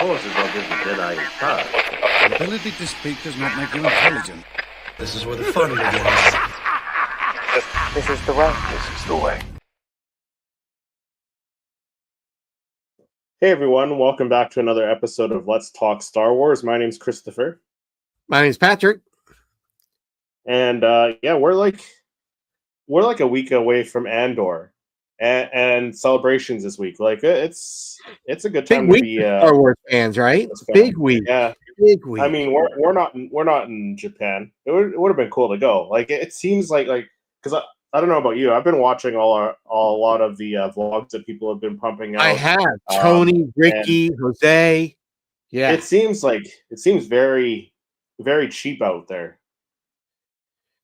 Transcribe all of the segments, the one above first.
forces will give the Jedi his power. The ability to speak does not make you intelligent. This is where the fun begins. This is the way. This is the way. Hey everyone, welcome back to another episode of Let's Talk Star Wars. My name's Christopher. My name's Patrick. And we're like a week away from Andor and celebrations this week. Like it's a good time to be Star Wars fans, right? Big week. Yeah. Big week. I mean, we're not in Japan. It would have been cool to go. Like it seems like because I don't know about you. I've been watching a lot of the vlogs that people have been pumping out. I have Tony, Ricky, Jose. Yeah, it seems very, very cheap out there.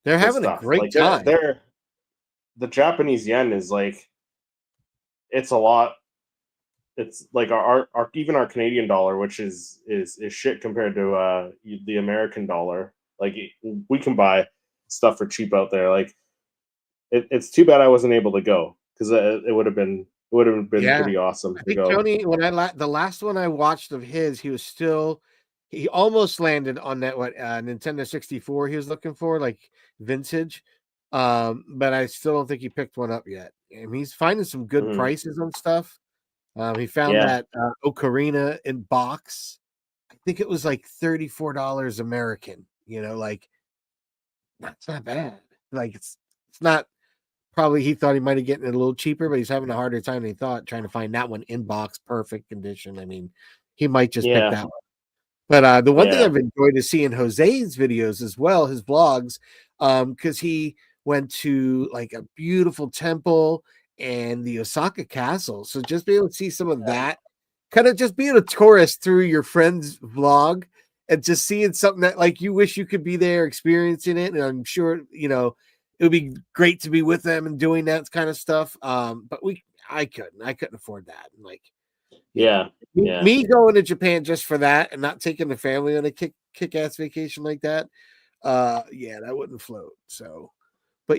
They're having a great time. The Japanese yen is like, it's a lot. It's like our even our Canadian dollar, which is shit compared to the American dollar. Like we can buy stuff for cheap out there. Like it's too bad I wasn't able to go because it would have been pretty awesome to go. Tony, when the last one I watched of his, he almost landed on that Nintendo 64 he was looking for, like vintage. But I still don't think he picked one up yet. And he's finding some good prices on stuff. He found that Ocarina in box. I think it was like $34 American. You know, like that's not bad. Like it's not. Probably he thought he might have gotten it a little cheaper, but he's having a harder time than he thought trying to find that one in box, perfect condition. I mean, he might just pick that one. But the one thing I've enjoyed is seeing Jose's videos as well, his vlogs, because he went to like a beautiful temple and the Osaka castle. So just be able to see some of that, kind of just being a tourist through your friend's vlog and just seeing something that like you wish you could be there experiencing it. And I'm sure, you know, it would be great to be with them and doing that kind of stuff. But I couldn't afford that. And like, me going to Japan just for that and not taking the family on a kick-ass vacation like that. That wouldn't float. So, but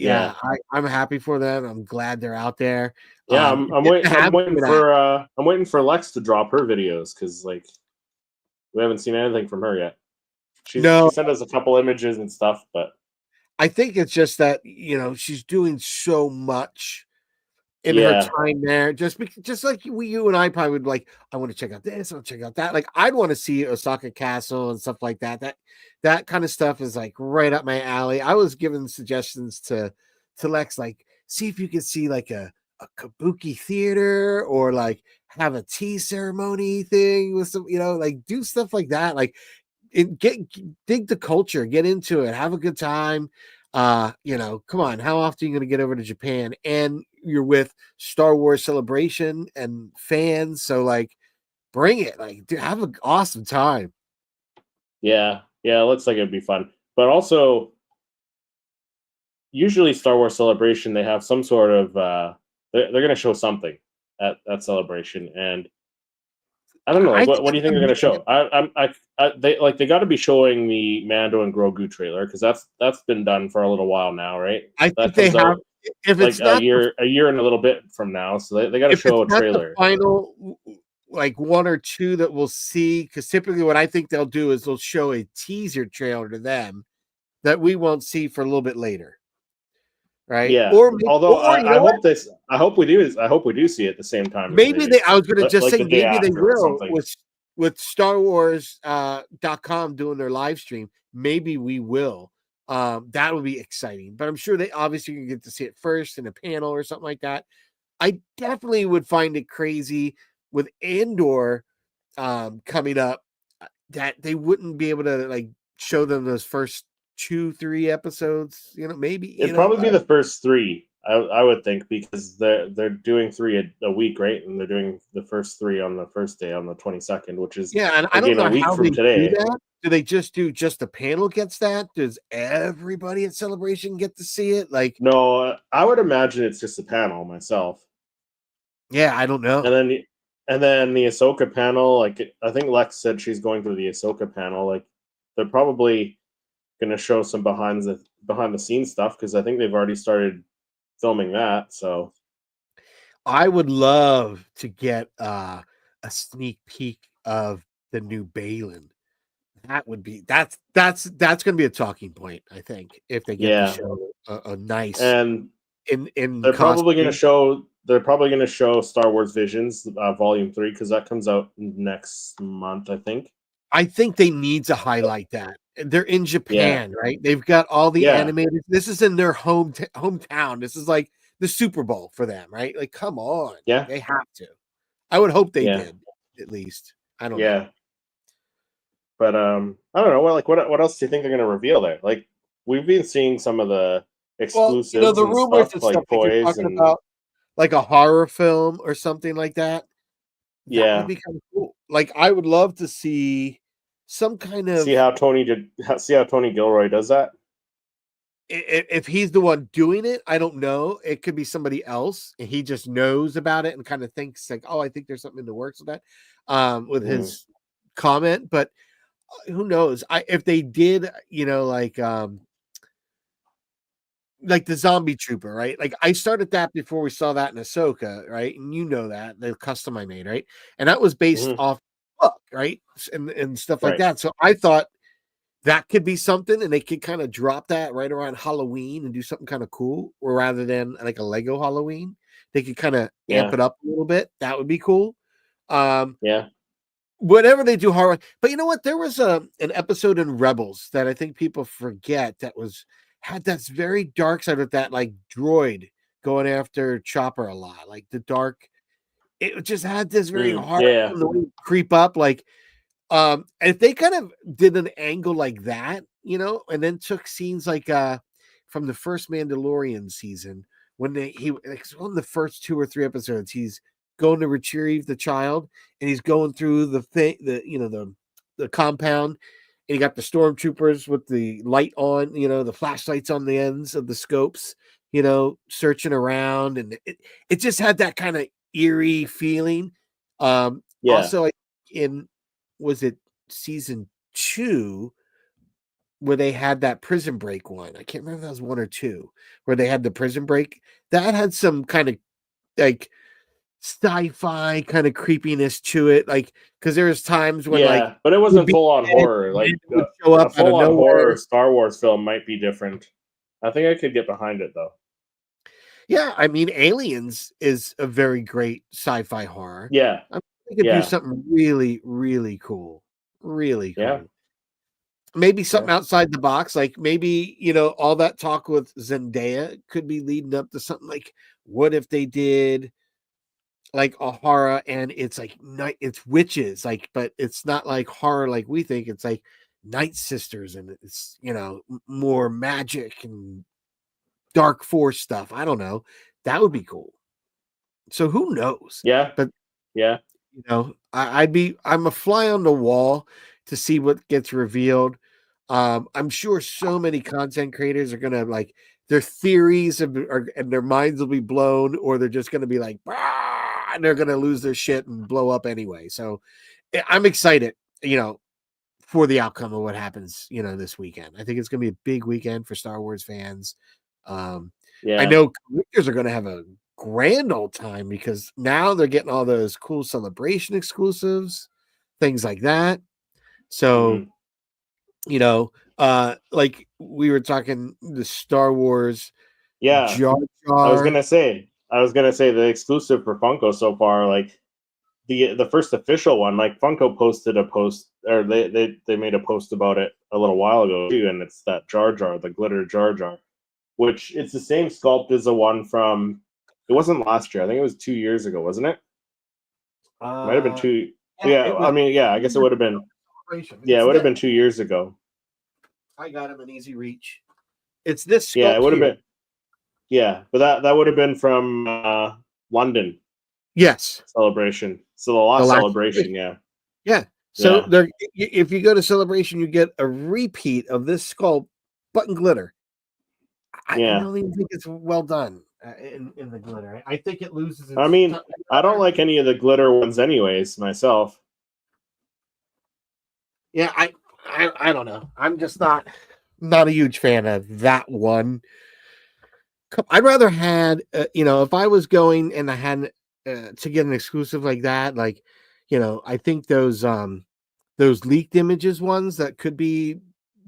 I'm happy for them. I'm glad they're out there. Yeah. I'm waiting for Lex to drop her videos. Cause like we haven't seen anything from her yet. She sent us a couple images and stuff, but I think it's just that, you know, she's doing so much in her time there. Just like you and I probably would like, I want to check out this, I want to check out that. Like, I'd want to see Osaka Castle and stuff like that. That kind of stuff is like right up my alley. I was giving suggestions to Lex, like, see if you can see like a kabuki theater or like have a tea ceremony thing with some, you know, like do stuff like that. Like, dig the culture, get into it, have a good time. You know, come on, how often are you going to get over to Japan and you're with Star Wars Celebration and fans? So like bring it, like dude, have an awesome time. Yeah, it looks like it'd be fun. But also usually Star Wars Celebration, they have some sort of they're going to show something at Celebration, and I don't know. Like, what do you think they're going to show? They got to be showing the Mando and Grogu trailer because that's been done for a little while now, right? I think they have. If like it's not a year and a little bit from now, so they got to show a trailer. The final, like one or two that we'll see, because typically what I think they'll do is they'll show a teaser trailer to them that we won't see for a little bit later. Right. Yeah. I hope we do see it at the same time. Maybe I was going to just say maybe they will with Star Wars.com doing their live stream. Maybe we will. That would be exciting. But I'm sure they obviously can get to see it first in a panel or something like that. I definitely would find it crazy with Andor coming up that they wouldn't be able to like show them those first 2-3 episodes, you know, maybe it'd probably be the first 3. I would think because they're doing 3 a week, right? And they're doing the first 3 on the first day on the 22nd, which is and I don't know a week how from they today. Do that. Do they just do the panel gets that? Does everybody at Celebration get to see it? Like, no, I would imagine it's just a panel myself. Yeah, I don't know. And then the Ahsoka panel, like I think Lex said she's going to the Ahsoka panel. Like they're probably going to show some behind the scenes stuff because I think they've already started filming that. So I would love to get a sneak peek of the new Balin. That would be that's going to be a talking point, I think, if they get to Yeah. show a nice And in they're probably going to costume. show. They're probably going to show Star Wars Visions, Volume 3, because that comes out next month, I think. I think they need to highlight that. They're in Yeah. Japan, right? They've got all the Yeah. animators. This is in their hometown. This is like the Super Bowl for them, right? Like, come on. Yeah. They have to. I would hope they Yeah. did, at least. I don't know. Yeah. But I don't know. Well, like, what else do you think they're going to reveal there? Like, we've been seeing some of the Well, exclusives the and rumors stuff, and like stuff, like you're toys talking and about, like a horror film or something like that. That would yeah. be kind of cool. Like, I would love to see some kind See of, how Tony Gilroy does that. if he's the one doing it, I don't know. It could be somebody else, and he just knows about it and kind of thinks like, "Oh, I think there's something in the works with that," with his comment. But who knows? If they did, like the zombie trooper, right? Like I started that before we saw that in Ahsoka, right? And you know that the custom I made, right? And that was based Mhm. off book, right? And stuff like Right. that. So I thought that could be something, and they could kind of drop that right around Halloween and do something kind of cool, or rather than like a Lego Halloween, they could kind of amp Yeah. it up a little bit. That would be cool. Yeah. Whatever they do horror, but you know what? There was an episode in Rebels that I think people forget that had that very dark side with that like droid going after Chopper a lot, like the dark. It just had this very hard Yeah. creep up, like if they kind of did an angle like that, and then took scenes like from the first Mandalorian season when he like on the first 2 or 3 episodes, he's going to retrieve the child and he's going through the compound, and you got the stormtroopers with the light on, the flashlights on the ends of the scopes, searching around, and it just had that kind of eerie feeling. Yeah. Also in was it season 2 where they had that prison break one? I can't remember if that was 1 or 2 where they had the prison break. That had some kind of like sci-fi kind of creepiness to it, like because there was times when like But it would wasn't be full on dead, horror. and then Like it would show a up out of full on nowhere. horror Star Wars film might be different. I think I could get behind it though. Yeah, I mean, Aliens is a very great sci-fi horror. Yeah. I think they could do Yeah. something really, really cool. Really Yeah. cool. Maybe something outside the box, like maybe, all that talk with Zendaya could be leading up to something like, what if they did like a horror and it's like night, it's witches, like, but it's not like horror like we think. It's like Night Sisters, and it's, more magic and dark force stuff. I don't know. That would be cool. So who knows? Yeah. But Yeah. I'm a fly on the wall to see what gets revealed. I'm sure so many content creators are gonna like their theories and their minds will be blown, or they're just gonna be like, "Ah," and they're gonna lose their shit and blow up anyway. So I'm excited, for the outcome of what happens, this weekend. I think it's gonna be a big weekend for Star Wars fans. I Yeah. know collectors are gonna have a grand old time because now they're getting all those cool celebration exclusives, things like that. So, Mhm. like we were talking the Star Wars Yeah. Jar I was Jar. gonna say the exclusive for Funko so far, like the first official one, like Funko posted a post, or they made a post about it a little while ago too, and it's that Jar Jar, the glitter Jar Jar, which it's the same sculpt as the one from. It wasn't last year. I think it was 2 years ago, wasn't it? Might have been two. Yeah, It was I mean, yeah, I guess it would have been. celebration. Yeah, it It's would have this. been 2 years ago. I got him an easy reach. It's this Yeah, it sculpt would have here. been. Yeah, but that would have been from London Yes. celebration. So the last celebration, yeah. Yeah. So Yeah. if you go to Celebration, you get a repeat of this sculpt, button glitter. I Yeah. don't even think it's well done in the glitter. I think it loses its I mean, I don't like any of the glitter ones anyways, myself. Yeah, I don't know. I'm just not a huge fan of that one. I'd rather had if I was going and I had to get an exclusive like that, like I think those those leaked images ones that could be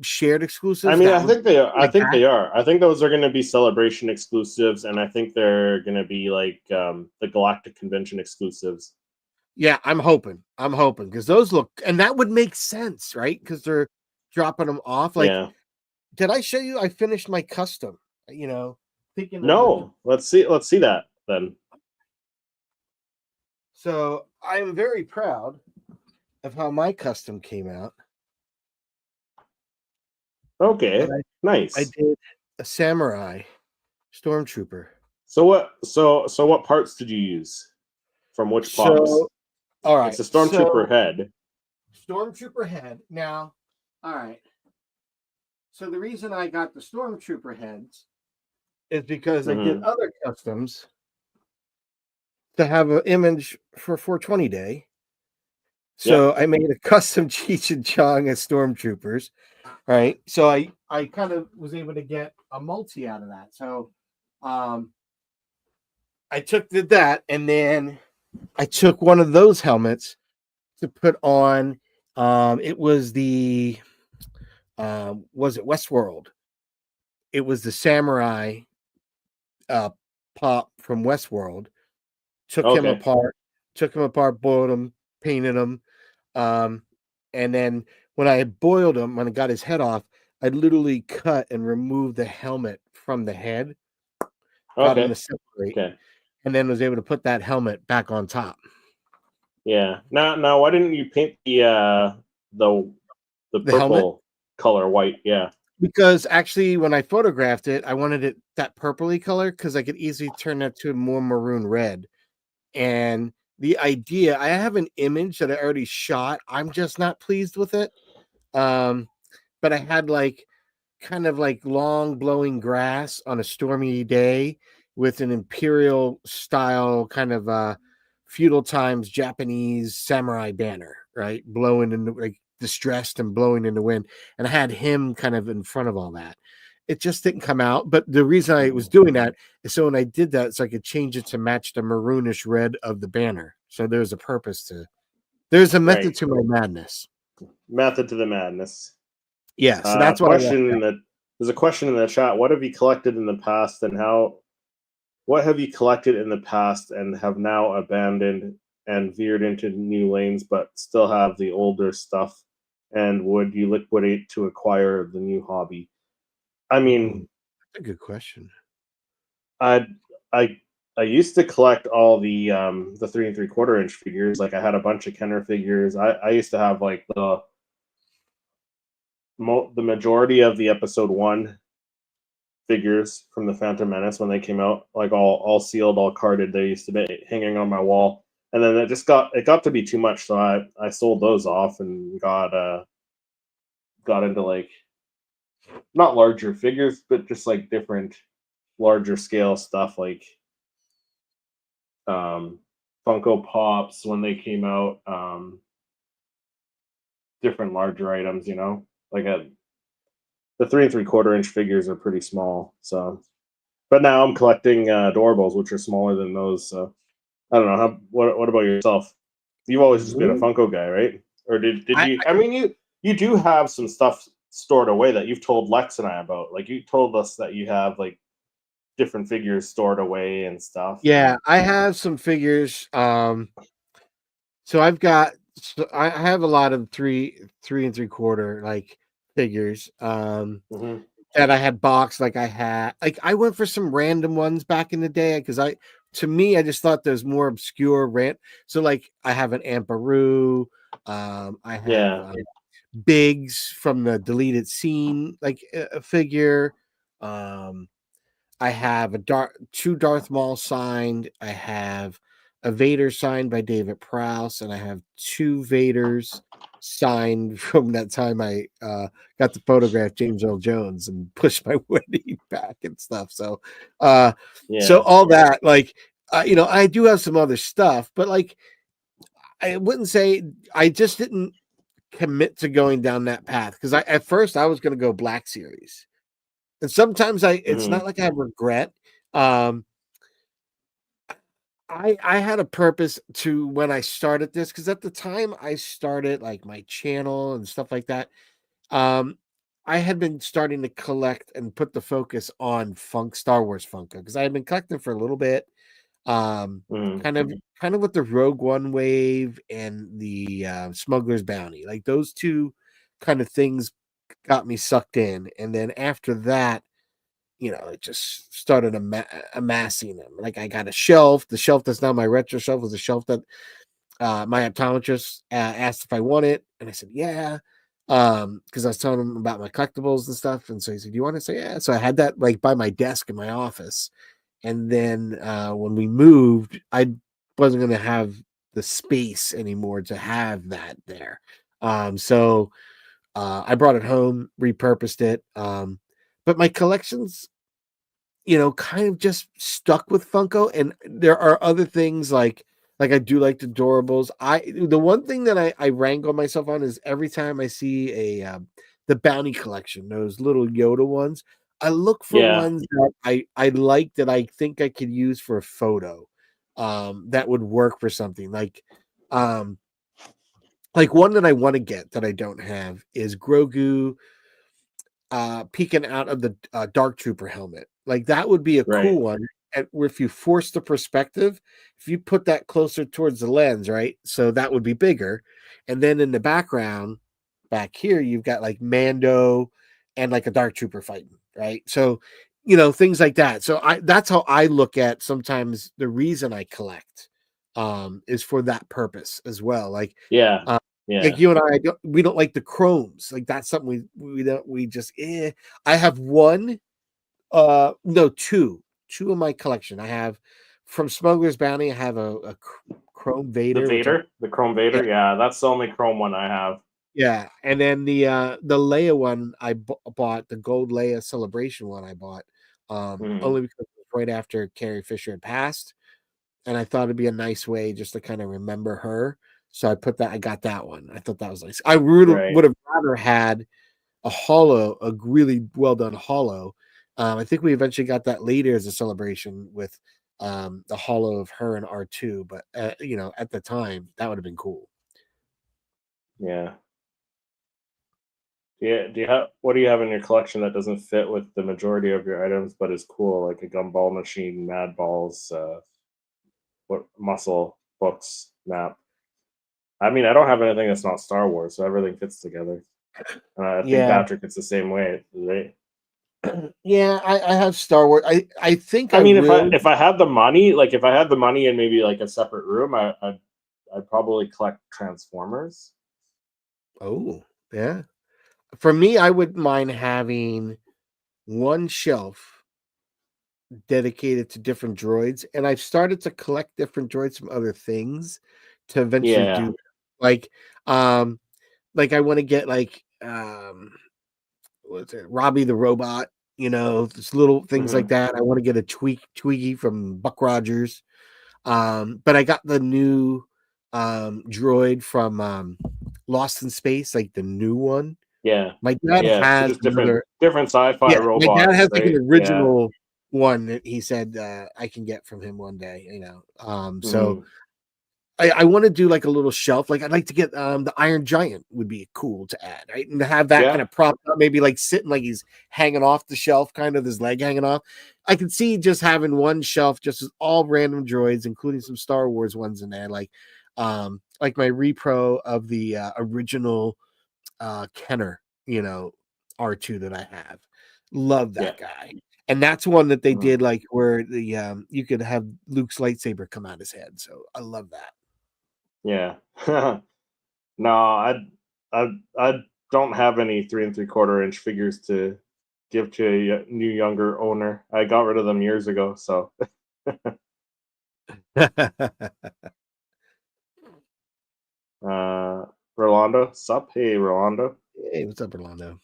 shared exclusives. I mean, that I would think they are. I like think that. they are. I think those are going to be Celebration exclusives, and I think they're going to be like the Galactic Convention exclusives. Yeah, I'm hoping because those look, and that would make sense, right? Because they're dropping them off. Like, Yeah. did I show you? I finished my custom. You know, thinking of the. No. Let's see. Let's see that then. So I am very proud of how my custom came out. Okay. And I Nice. did a samurai stormtrooper. So what? So what parts did you use? From which pops? So all It's right, a so stormtrooper head. stormtrooper head. Now, all right. So the reason I got the stormtrooper heads is because I did Hmm. other customs to have an image for 420 day. So Yep. I made a custom Cheech and Chong as stormtroopers. Right. So I kind of was able to get a multi out of that. So I did that, and then I took one of those helmets to put on. It was the was it Westworld? It was the samurai uh pop from Westworld. Okay. Took him apart, boiled him, painted him. Um, and then when I had boiled him, when I got his head off, I literally cut and removed the helmet from the head, got him to Okay. separate, Okay. and then was able to put that helmet back on top. Yeah. Now, why didn't you paint the The helmet, purple color white? Yeah. because actually, when I photographed it, I wanted it that purpley color because I could easily turn that to a more maroon red. And the idea, I have an image that I already shot. I'm just not pleased with it. But I had like kind of like long blowing grass on a stormy day with an imperial style kind of feudal times Japanese samurai banner, right? Blowing in the, like distressed and blowing in the wind. And I had him kind of in front of all that. It just didn't come out. But the reason I was doing that is so when I did that, so I could change it to match the maroonish red of the banner. So there's a purpose to there's a method Right. to my madness. Method to the madness. Yeah, so that's why I left Question that. in the There's a question in the chat. What have you collected in the past, and how? What have you collected in the past and have now abandoned and veered into new lanes, but still have the older stuff? And would you liquidate to acquire the new hobby? I mean, That's a good question. I I I used to collect all the 3 3/4 inch figures. Like I had a bunch of Kenner figures. I used to have like the majority of the episode 1 figures from the Phantom Menace when they came out, like all sealed, all carded. They used to be hanging on my wall, and then it got to be too much, so I sold those off and got into like not larger figures, but just like different larger scale stuff, like um, Funko Pops when they came out, different larger items, like the 3 3/4 inch figures are pretty small, so. But now I'm collecting doorables, which are smaller than those. So I don't know. What about yourself? You've always just been a Mhm. Funko guy, right? Or did I, you? I mean, you do have some stuff stored away that you've told Lex and I about. Like you told us that you have like different figures stored away and stuff. yeah, I have some figures. So I have a lot of three and 3/4 like figures. Hmm. That I had boxed. Like I went for some random ones back in the day because to me I just thought there's more obscure rant. So like I have an Amperu. I have Yeah. Biggs from the deleted scene, like a figure. Um, I have two Darth Maul signed. I have a Vader signed by David Prowse, and I have two Vaders signed from that time I got to photograph James Earl Jones and push my wedding back and stuff. So Yeah. all that, like, I do have some other stuff, but like, I wouldn't say I just didn't commit to going down that path because at first I was going to go Black Series, and sometimes it's Hmm. not like I have regret. Um, I had a purpose to when I started this, because at the time I started like my channel and stuff like that. Um, I had been starting to collect and put the focus on Star Wars Funko, because I had been collecting for a little bit. Um, Mm. kind of with the Rogue One wave and the Smuggler's Bounty, like those two kind of things got me sucked in, and then after that, it just started amassing them. Like I got a shelf. The shelf that's now my retro shelf was a shelf that my optometrist asked if I want it, and I said yeah, because I was telling him about my collectibles and stuff, and so he said, "Do you want to?" Say yeah. So I had that like by my desk in my office, and then when we moved, I wasn't going to have the space anymore to have that there. So I brought it home, repurposed it. But my collections, kind of just stuck with Funko, and there are other things like I do like the Durables. The one thing that I wrangle myself on is every time I see the Bounty collection, those little Yoda ones, I look for Yeah. ones that I like, that I think I could use for a photo, that would work for something um like one that I want to get that I don't have is Grogu peeking out of the Dark Trooper helmet. Like that would be a Right. cool one. And if you force the perspective, if you put that closer towards the lens, right? So that would be bigger. And then in the background, back here, you've got like Mando and like a Dark Trooper fighting, right? So, things like that. So that's how I look at sometimes the reason I collect is for that purpose as well. Yeah. uh, Yeah. like you and we don't like the chromes. Like that's something we don't, we just I have one, no, two in my collection. I have from Smuggler's Bounty, I have a Chrome The Vader, which Vader, the Chrome yeah, Vader. Yeah, that's the only Chrome one I have. yeah, and then the Leia one bought, the gold Leia Celebration one I bought, Mm. only because it was right after Carrie Fisher had passed, and I thought it'd be a nice way just to kind of remember her. So I got that one. I thought that was nice. I really Right. would have rather had a really well done hollow. I think we eventually got that later as a celebration with the hollow of her and R2, but at the time that would have been cool. Yeah. Yeah. What do you have in your collection that doesn't fit with the majority of your items but is cool, like a gumball machine, Mad Balls, what muscle books, map? I mean, I don't have anything that's not Star Wars, so everything fits together. And I think Yeah, Patrick, it's the same way, right? yeah, I have Star Wars. I think I I mean, will. if I had the money, like if I had the money in maybe like a separate room, I'd probably collect Transformers. Oh, yeah. For me, I wouldn't mind having one shelf dedicated to different droids, and I've started to collect different droids from other things to eventually Yeah. do like um like I want to get like what's it, Robbie the robot, just little things like Hmm. that. I want to get a Twiggy from Buck Rogers. But I got the new droid from Lost in Space, like the new one. Yeah. My dad Yeah. So has just another. different sci-fi Yeah, my dad robots, has like an right? Yeah. original one that he said I can get from him one day. So Hmm. I want to do like a little shelf. Like I'd like to get the Iron Giant would be cool to add, right? And to have that kind Yeah. of propped up, maybe like sitting like he's hanging off the shelf, kind of his leg hanging off. I could see just having one shelf just as all random droids, including some Star Wars ones in there, like my repro of the original Kenner, R2 that I have. Love Yeah. that guy. And that's one that they Mhm. did like where the you could have Luke's lightsaber come out his head. So I love that. Yeah. No, I don't have any 3 3/4 inch figures to give to a new younger owner. I got rid of them years ago. So, uh, Rolando, sup? Hey, Rolando. Hey, what's up, Orlando?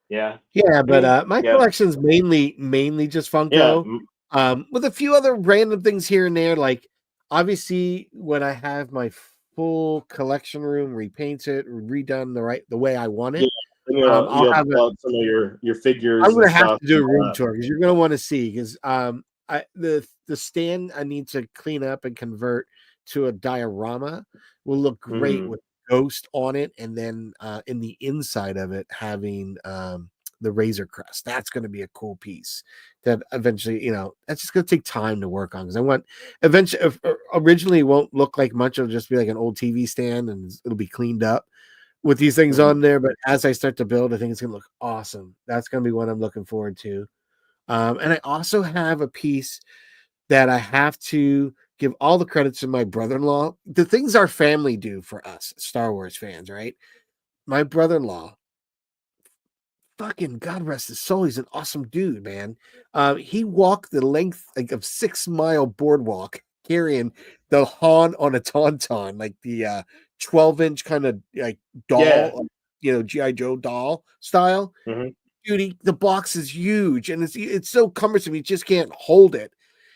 Yeah. Yeah, I but mean, my yeah, collection's mainly just yeah, Funko, with a few other random things here and there. Like obviously, when I have my full collection room repainted, redone the way I want yeah. it, And I'll you'll have pull out some of your I'm figures and gonna have stuff to and do a all room that. tour because you're gonna want to see because the stand I need to clean up and convert to a diorama will look great Mhm. with Ghost on it, and then in the inside of it having the Razor Crest. That's going to be a cool piece that eventually, that's just going to take time to work on because I want eventually. Originally, it won't look like much. It'll just be like an old TV stand, and it'll be cleaned up with these things Mhm. on there. But as I start to build, I think it's going to look awesome. That's going to be what I'm looking forward to. And I also have a piece that I have to give all the credits to my brother-in-law. The things our family do for us, Star Wars fans, right? My brother-in-law, fucking God rest his soul, he's an awesome dude, man. He walked the length like of 6 Mile boardwalk carrying the Han on a tauntaun, like the 12-inch kind of like Yeah. doll, GI Joe doll style. Mhm. Dude, the box is huge and it's so cumbersome. He just can't hold it.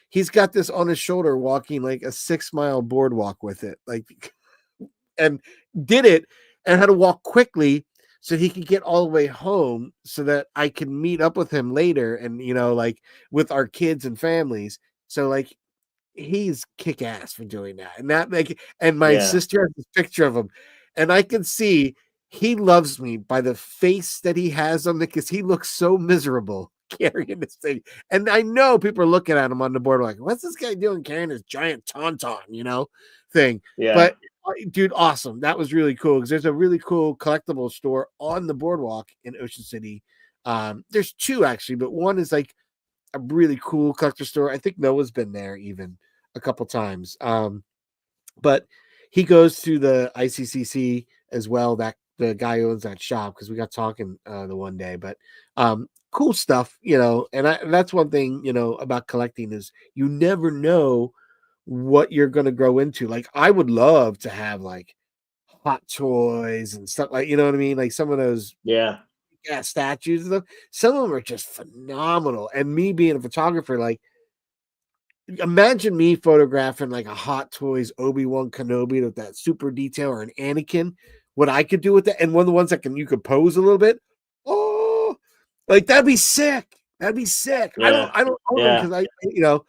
He's got this on his shoulder, walking like a 6 mile boardwalk with it, like, and did it and had to walk quickly so he could get all the way home so that I can meet up with him later and like with our kids and families. So like he's kick ass for doing that. And that like and my Yeah. sister has this picture of him, and I can see he loves me by the face that he has on because he looks so miserable carrying this thing. And I know people are looking at him on the board like, what's this guy doing carrying this giant tauntaun, thing. Yeah. But dude, awesome. That was really cool because there's a really cool collectible store on the boardwalk in Ocean City. There's two actually, but one is like a really cool collector store. I think Noah's been there even a couple times. But he goes to the ICCC as well. That the guy who owns that shop because we got talking the one day. But cool stuff, and that's one thing about collecting is you never know what you're going to grow into. Like I would love to have like Hot Toys and stuff like what I mean, like some of those Yeah. statues and stuff. Some of them are just phenomenal. And me being a photographer, like imagine me photographing like a Hot Toys Obi-Wan Kenobi with that super detail or an Anakin. What I could do with that, and one of the ones that you could pose a little bit. Oh, like that'd be sick. That'd be sick. I Yeah. don't own them Yeah. because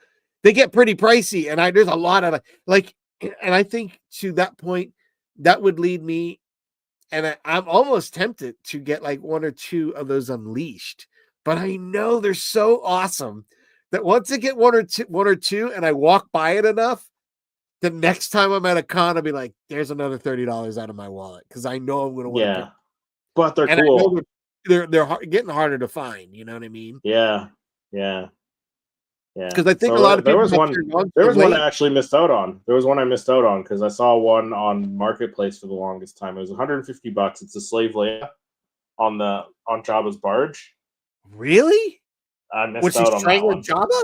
they get pretty pricey, and there's a lot of like, and I think to that point, that would lead me, and I'm almost tempted to get like one or two of those Unleashed, but I know they're so awesome that once I get one or two, and I walk by it enough, the next time I'm at a con, I'll be like, "There's another $30 out of my wallet," because I know I'm going to want to pick. Yeah. But they're And I know cool. they're getting harder to find. You know what I mean? Yeah. Yeah. Yeah. Because I think a So lot of there people was have one. turned on There so was one I late. actually missed out on. There was one I missed out on because I saw one on Marketplace for the longest time. It was $150. It's a slave Leia on Jabba's barge. Really? I Was missed she out on that strangling one. Jabba?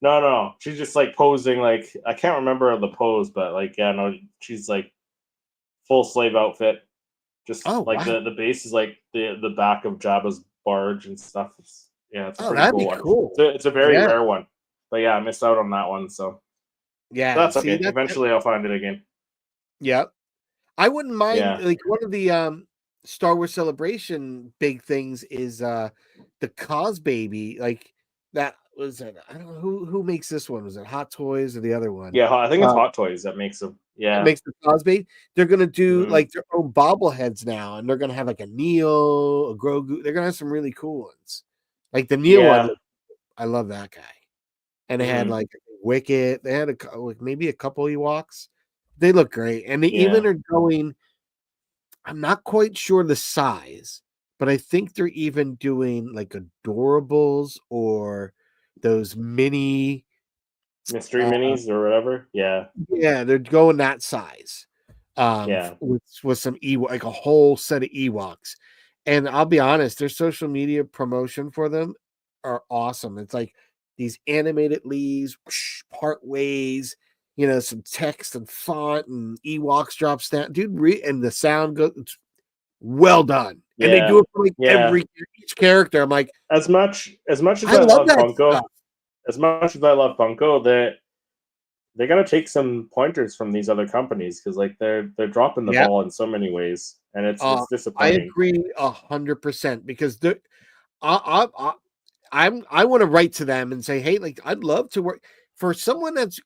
No. She's just like posing like I can't remember the pose, but like yeah, no, she's like full slave outfit. Just Oh like wow! the base is like the back of Jabba's barge and stuff. Yeah, it's a Oh, pretty that'd cool be one. cool. It's a very Yeah, rare one. But yeah, I missed out on that one, so yeah. that's See okay. that? Eventually I'll find it again. Yeah. I wouldn't mind Yeah. like one of the Star Wars Celebration big things is the Cos Baby. Like that was it. I don't know who makes this one. Was it Hot Toys or the other one? Yeah, I think it's Uh Hot Toys that makes them. that Yeah. makes the Cos Baby. They're gonna do Mhm. like their own bobbleheads now, and they're gonna have like a Neo, a Grogu. They're gonna have some really cool ones. Like the Neo one, Yeah. I love that guy. And they had Mhm. like Wicket. They had like maybe a couple Ewoks. They look great, and they even Yeah. are going. I'm not quite sure the size, but I think they're even doing like adorables or those mini. Mystery Uh, minis or whatever. Yeah. yeah, they're going that size. Yeah. With some Ewok, like a whole set of Ewoks. And I'll be honest, their social media promotion for them are awesome. It's like these animated leaves, whoosh, part ways, some text and font and Ewoks drops down, dude. And the sound goes. It's well done, and they Yeah. do it for like Yeah. each character. I'm like, As much as I I love love that Funko, stuff. as much as I love Funko, they got to take some pointers from these other companies because like they're dropping the Yeah, ball in so many ways, and it's I disappointing. agree 100% because the I I want to write to them and say, hey, like I'd love to work for someone that's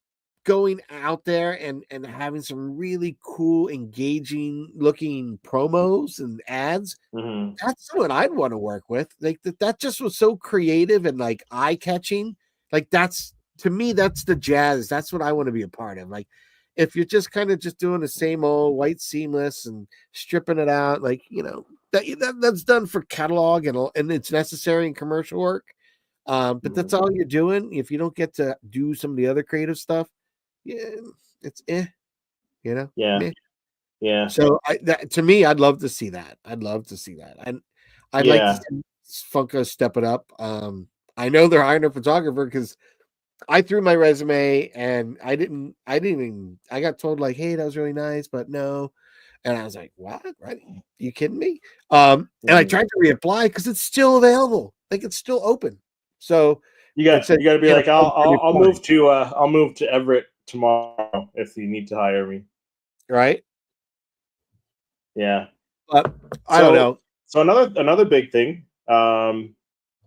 going out there and having some really cool, engaging looking promos and ads. Mm-hmm. That's someone I'd want to work with. Like that just was so creative and like eye catching. Like that's to me, that's the jazz. That's what I want to be a part of. Like if you're just kind of just doing the same old white seamless and stripping it out, like that's done for catalog and it's necessary in commercial work. But that's all you're doing. If you don't get to do some of the other creative stuff, yeah, it's Yeah. meh. Yeah. So to me, I'd love to see that. I'd love to see that. And I'd like to Yeah. see Funko step it up. I know they're hiring a photographer because I threw my resume and I got told like, hey, that was really nice, but no. And I was like, what? Right? You kidding me? And I Mhm. tried to reapply because it's still available. Like it's still open. So You it got said you got to be can't like, apply before you I'll apply, move to Everett tomorrow if you need to hire me. right? Yeah. But I don't So know. so another big thing.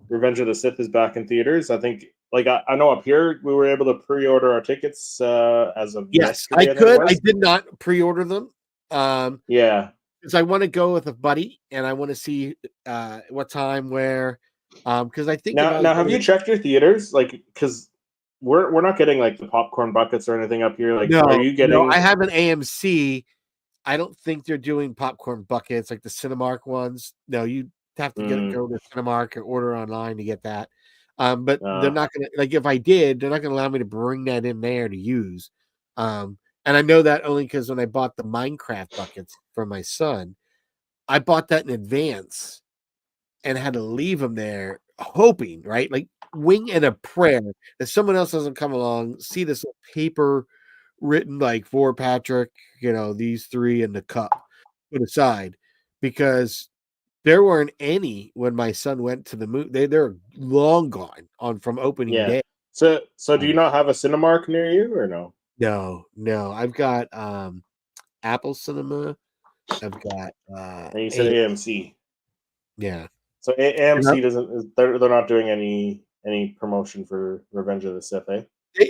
Revenge of the Sith is back in theaters. I think, like I know up here we were able to pre-order our tickets as of Yes, I yesterday. I think it could. I was. did not pre-order them. Yeah, Because I want to go with a buddy and I want to see what time where because I think if I was now have gonna you checked your theaters? Like, because we're not getting like the popcorn buckets or anything up here. Like, are no, you no, I getting? have an AMC. I don't think they're doing popcorn buckets like the Cinemark ones. No, you have to Mm, go to Cinemark or order online to get that. But they're uh, not gonna like if I did, they're not gonna allow me to bring that in there to use. And I know that only because when I bought the Minecraft buckets for my son, I bought that in advance and had to leave them there, hoping, right? Like wing and a prayer that someone else doesn't come along, see this little paper written like for Patrick, these three in the cup put aside because there weren't any when my son went to the movie. They're long gone on from opening yeah. day. So do you Um, not have a Cinemark near you or no? no, no, I've got Apple Cinema. I've got And you said a AMC. yeah. So You know, AMC doesn't. They're not doing any promotion for Revenge of the Sith, eh?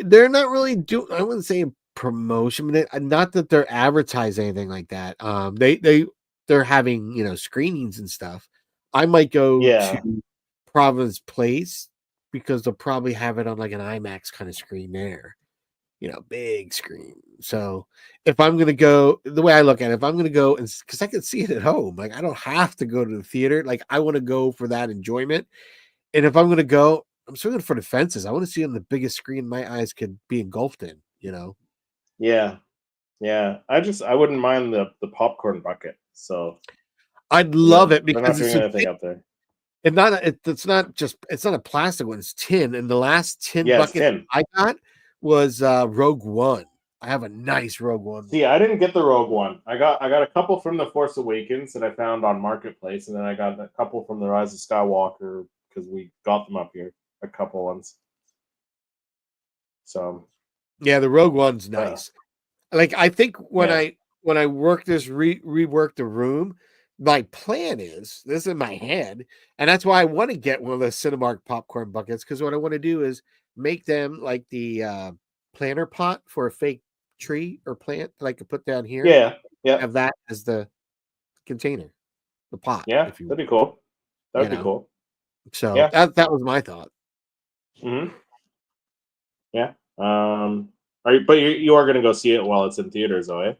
they're not really doing. I wouldn't say a promotion, but not that they're advertising anything like that. They're having screenings and stuff. I might go Yeah, to Providence Place because they'll probably have it on like an IMAX kind of screen there. Big screen. So if I'm gonna go, the way I look at it, if I'm gonna go and because I can see it at home, like I don't have to go to the theater. Like I want to go for that enjoyment. And if I'm gonna go, I'm swinging for the fences. I want to see on the biggest screen my eyes could be engulfed in. yeah, yeah. I wouldn't mind the popcorn bucket. So I'd love they're it they're not because it's doing a anything up there. it's not a plastic one, it's tin. And the last tin Yeah, it's bucket 10. I got was Rogue One. I have a nice Rogue One. See, I didn't get the Rogue One. I got a couple from the Force Awakens that I found on Marketplace, and then I got a couple from the Rise of Skywalker because we got them up here. A couple ones. So, Yeah, the Rogue One's uh, nice. Like I think yeah, when I work this rework the room, my plan is this in my head, and that's why I want to get one of the Cinemark popcorn buckets because what I want to do is make them like the planter pot for a fake tree or plant that I could put down here. yeah, yeah, Have that as the container, the pot, yeah. if you will. That'd be cool. You That'd be know, cool. so Yeah. that was my thought. Hmm. Yeah. But you are gonna go see it while it's in theaters, though, eh?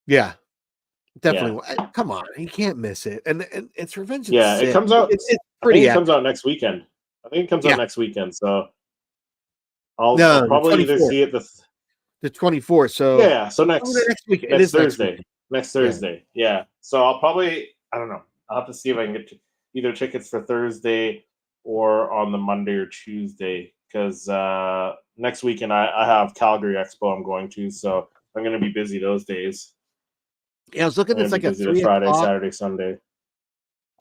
Yeah, Yeah. definitely. Come on, you can't miss it, and it's Revenge of the Yeah. It Sith. comes out. It's I think pretty it comes epic. out next weekend. I think it comes out Yeah, next weekend. So I'll no, the probably either 24th. see it the The 24th. yeah, So yeah. So next week. It next is next Thursday. weekend. Next Yeah. Thursday. Yeah. So I'll probably I don't know. I'll have to see if I can get either tickets for Thursday or on the Monday or Tuesday because next weekend I have Calgary Expo I'm going to, so I'm gonna be busy those days. Yeah, I was I'm looking, gonna it's be like a busy the three Friday, o'clock. Saturday, Sunday.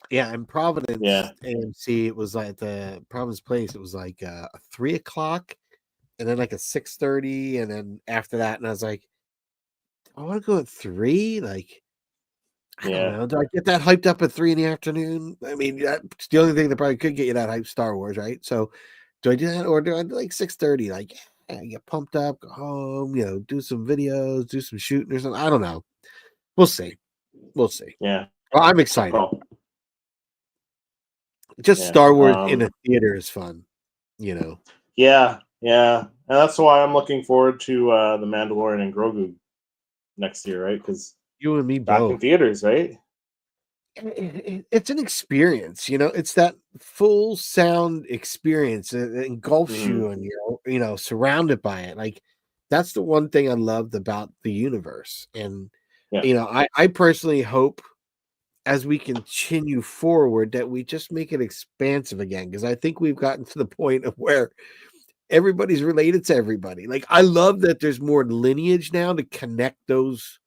Yeah, in Providence Yeah. AMC, it was like the Providence Place, it was like a 3 o'clock and then like a 6:30, and then after that, and I was like, I want to go at 3. Like, I don't Yeah. know. Do I get that hyped up at 3 in the afternoon? I mean, that's the only thing that probably could get you that hype. Star Wars, right? So, do I do that, or do I do like 6:30? Like, yeah, get pumped up, go home, do some videos, do some shooting or something. I don't know. We'll see. We'll see. Yeah. Well, I'm excited. Oh, Just yeah. Star Wars in a theater is fun. Yeah. Yeah. And that's why I'm looking forward to the Mandalorian and Grogu next year, right? Because You and me back in both. theaters, right? It's an experience, it's that full sound experience that engulfs Mhm. you, and surrounded by it. Like, that's the one thing I loved about the universe. And Yeah. I personally hope, as we continue forward, that we just make it expansive again, because I think we've gotten to the point of where everybody's related to everybody. Like, I love that there's more lineage now to connect those,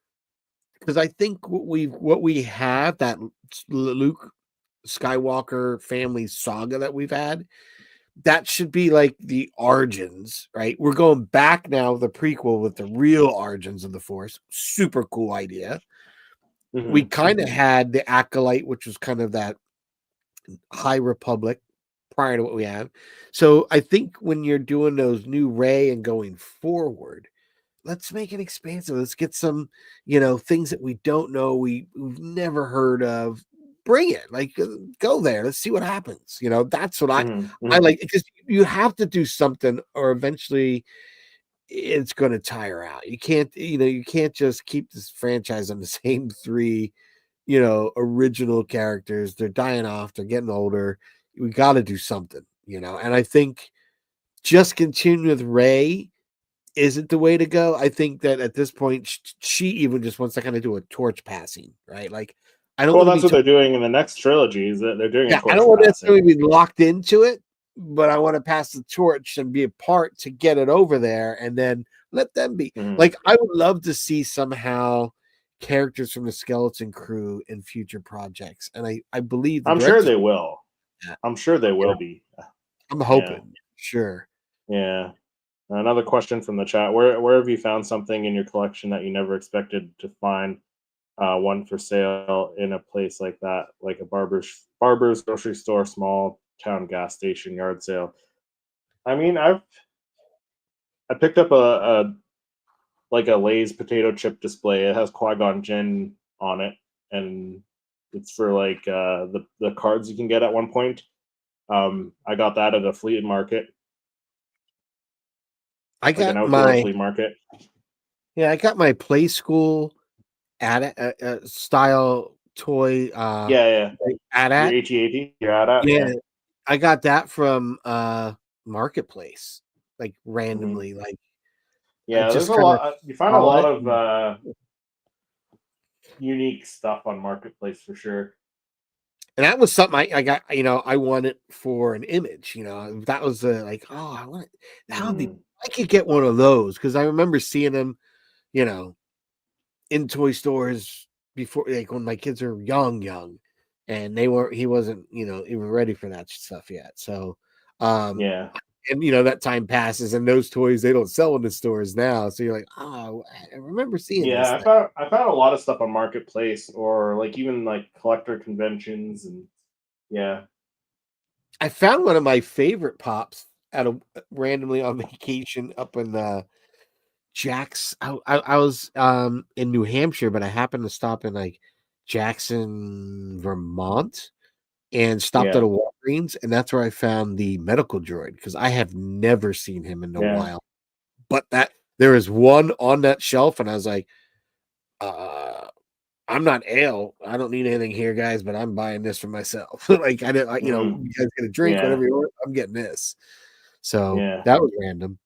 because I think what we have, that Luke Skywalker family saga that we've had, that should be like the origins, right? We're going back now, the prequel with the real origins of the Force. Super cool idea. We Mhm. kind of had the Acolyte, which was kind of that High Republic prior to what we have. So I think when you're doing those new Rey and going forward, let's make it expansive. Let's get some, things that we don't know, we've never heard of. Bring it, like, go there. Let's see what happens. That's what I Mhm. I Mhm. like, because you have to do something, or eventually it's going to tire out. You can't just keep this franchise on the same three, original characters. They're dying off. They're getting older. We got to do something. And I think just continue with Rey isn't the way to go. I think that at this point, she even just wants to kind of do a torch passing, right? Like, I don't Well, want to that's be, what they're doing in the next trilogy. Is that they're doing a yeah, I torch don't want to passing? necessarily be locked into it, but I want to pass the torch and be a part to get it over there, and then let them be. Mhm. Like, I would love to see somehow characters from the Skeleton Crew in future projects, and I believe the I'm sure directors. they will. Yeah, I'm sure they will be. I'm Yeah. hoping, sure. Yeah. Another question from the chat: Where have you found something in your collection that you never expected to find? One for sale in a place like that, like a barber's grocery store, small town gas station, yard sale. I mean, I picked up a like a Lay's potato chip display. It has Qui-Gon Jinn on it, and it's for like the cards you can get at one point. I got that at a flea market, I like an got outdoor my flea market. Yeah, I got my play school style toy Yeah, yeah. like Your AT-AT. AT-AT, you're at, Yeah, yeah. I got that from Marketplace, like Hmm. randomly. Like, I Yeah, there's just a kind of lot. You find a saw lot it. of unique stuff on Marketplace for sure. And that was something I got, I wanted for an image, that was like, oh, I want it. That would be, Mm, I could get one of those, because I remember seeing them, you know, in toy stores before, like when my kids are young, and he wasn't, even ready for that stuff yet. So, um, yeah, and that time passes, and those toys, they don't sell in the stores now. So you're like, oh, I remember seeing this yeah. thing. I found a lot of stuff on Marketplace or like even like collector conventions and yeah, I found one of my favorite pops at a randomly on vacation up in Jack's. I was in New Hampshire, but I happened to stop in like Jackson, Vermont, and stopped at yeah, a Walgreens, and that's where I found the medical droid, because I have never seen him in the yeah, wild. But that there is one on that shelf, and I was like, uh, I'm not ale. I don't need anything here, guys, but I'm buying this for myself. Like, I didn't, hmm, you guys get a drink, yeah, whatever you want. I'm getting this. So yeah. that was random.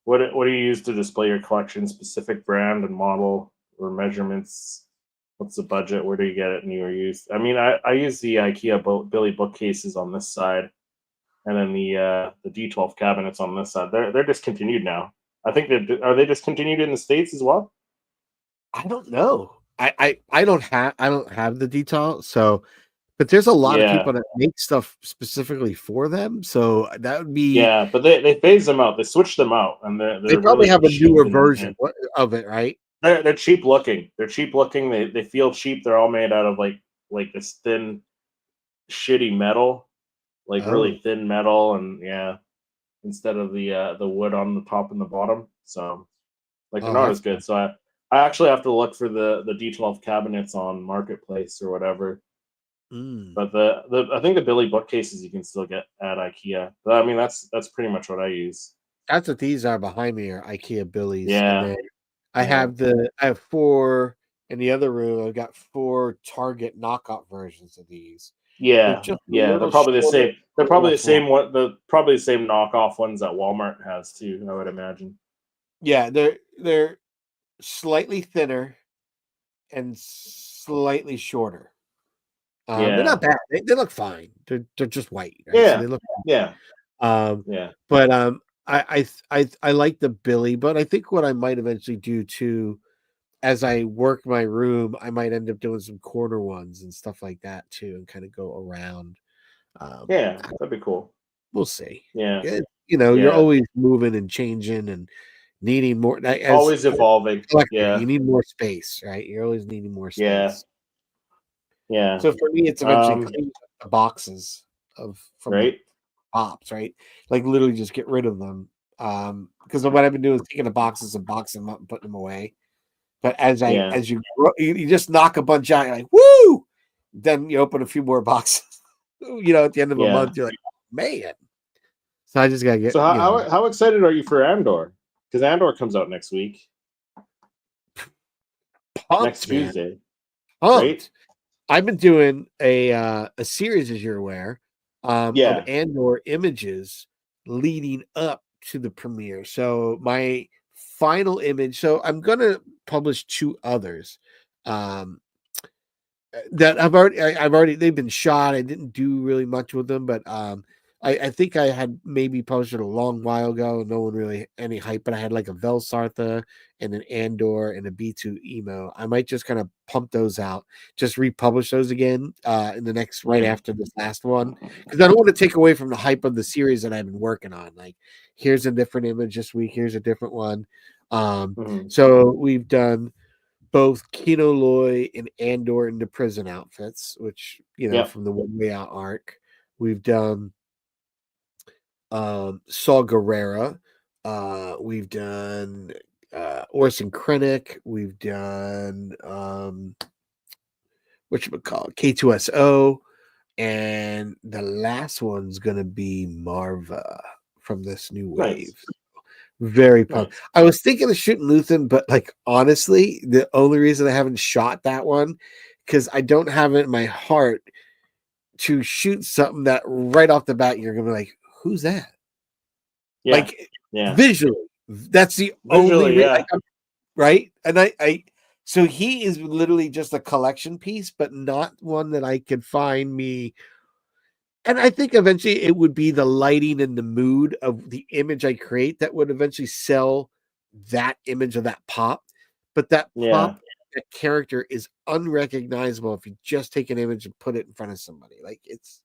What do you use to display your collection? Specific brand and model or measurements? What's the budget? Where do you get it in your use? I mean, I use the IKEA Billy bookcases on this side, and then the D12 cabinets on this side. They're discontinued now. I think are they discontinued in the States as well? I don't know. I don't have the detail. So, but there's a lot of Yeah, people that make stuff specifically for them. So that would be, yeah, but they phased them out. They switched them out, and they they're probably really have a cheap newer and version of it, right? they're cheap looking. They're cheap looking. They feel cheap. They're all made out of like this thin, shitty metal, like Oh, really thin metal, and yeah, instead of the wood on the top and the bottom. So like they're oh, not that's as good. fun. So I actually have to look for the D12 cabinets on Marketplace or whatever. Mm. But the I think the Billy bookcases you can still get at IKEA. But I mean that's pretty much what I use. That's what these are behind me are IKEA Billies, and Yeah, then yeah, I have 4 in the other room. I've got 4 Target knockoff versions of these. They're yeah, just a yeah. They're little probably the shorter, same. a They're little probably the less wide. same one. The probably the same knockoff ones that Walmart has too. I would imagine. Yeah, they're slightly thinner and slightly shorter. They're Yeah, not bad. They look fine. They're just white, right? So yeah, they look yeah, Um, yeah, but I like the Billy, but I think what I might eventually do too, as I work my room, I might end up doing some corner ones and stuff like that too, and kind of go around. yeah. That'd be cool. We'll see. Yeah, You're yeah. always moving and changing and needing more. As Always evolving. a collector, you Yeah, need more space, right? You're always needing more yeah, space. yeah. So for me, it's eventually Um, cleaning up the boxes from the right. pops, right? Like literally just get rid of them. Because what I've been doing is taking the boxes and boxing them up and putting them away. But Yeah, as you grow, you just knock a bunch out, you're like, woo! Then you open a few more boxes. At the end of a yeah. month, you're like, man. So I just gotta get, So how excited are you for Andor? Because Andor comes out next week, next pumped, man. Tuesday, right? Pumped. I've been doing a series, as you're aware, of Yeah, Andor images leading up to the premiere. So my final image. So I'm gonna publish 2 others. Um, that I've already they've been shot. I didn't do really much with them, but I think I had maybe posted a long while ago. No one really any hype, but I had like a Velsartha and an Andor and a B2 emo. I might just kind of pump those out, just republish those again in the next right mm, after this last one. Because I don't want to take away from the hype of the series that I've been working on. Like here's a different image this week, here's a different one. mhm. So we've done both Kino Loy and Andor in the prison outfits, which Yep, from the One Way Out arc. We've done Saw Gerrera. We've done Orson Krennic. We've done whatchamacallit, K2SO. And the last one's gonna be Marva from this new nice, wave. Very pumped. nice. I was thinking of shooting Luthen, but like honestly, the only reason I haven't shot that one because I don't have it in my heart to shoot something that right off the bat you're gonna be like, "Who's that?" Yeah, Like yeah. visually, that's the only Visually, yeah, right. And so he is literally just a collection piece, but not one that I could find me. And I think eventually it would be the lighting and the mood of the image I create that would eventually sell that image of that pop. But that yeah, pop, that character is unrecognizable if you just take an image and put it in front of somebody. Like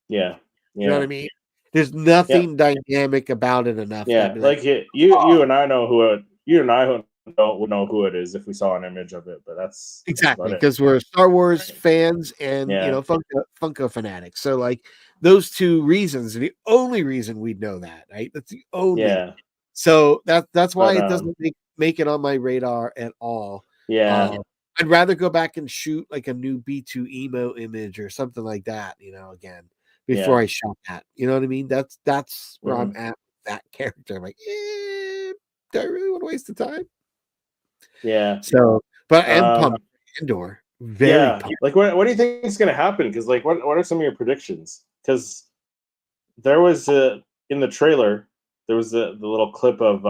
yeah, you know what yeah, I mean? There's yep, nothing dynamic about it enough that I'd yeah. be like, Like you oh, and I know you and I don't would know who it is if we saw an image of it, but that's about exactly, it. because we're Star Wars fans and Yeah, Funko fanatics. So like those 2 reasons are the only reason we'd know that, right? That's the only. yeah. So that's why But it doesn't make it on my radar at all. yeah, I'd rather go back and shoot like a new B2 emo image or something like that, again, before yeah, I shot that. You know what I mean? That's where I'm hmm, at with that character. I'm like, do I really want to waste the time? yeah. So, but I am Um, pumped. Andor, very yeah. pumped. Like, what do you think is going to happen? Because, like, what are some of your predictions? Because there was in the trailer, there was the little clip of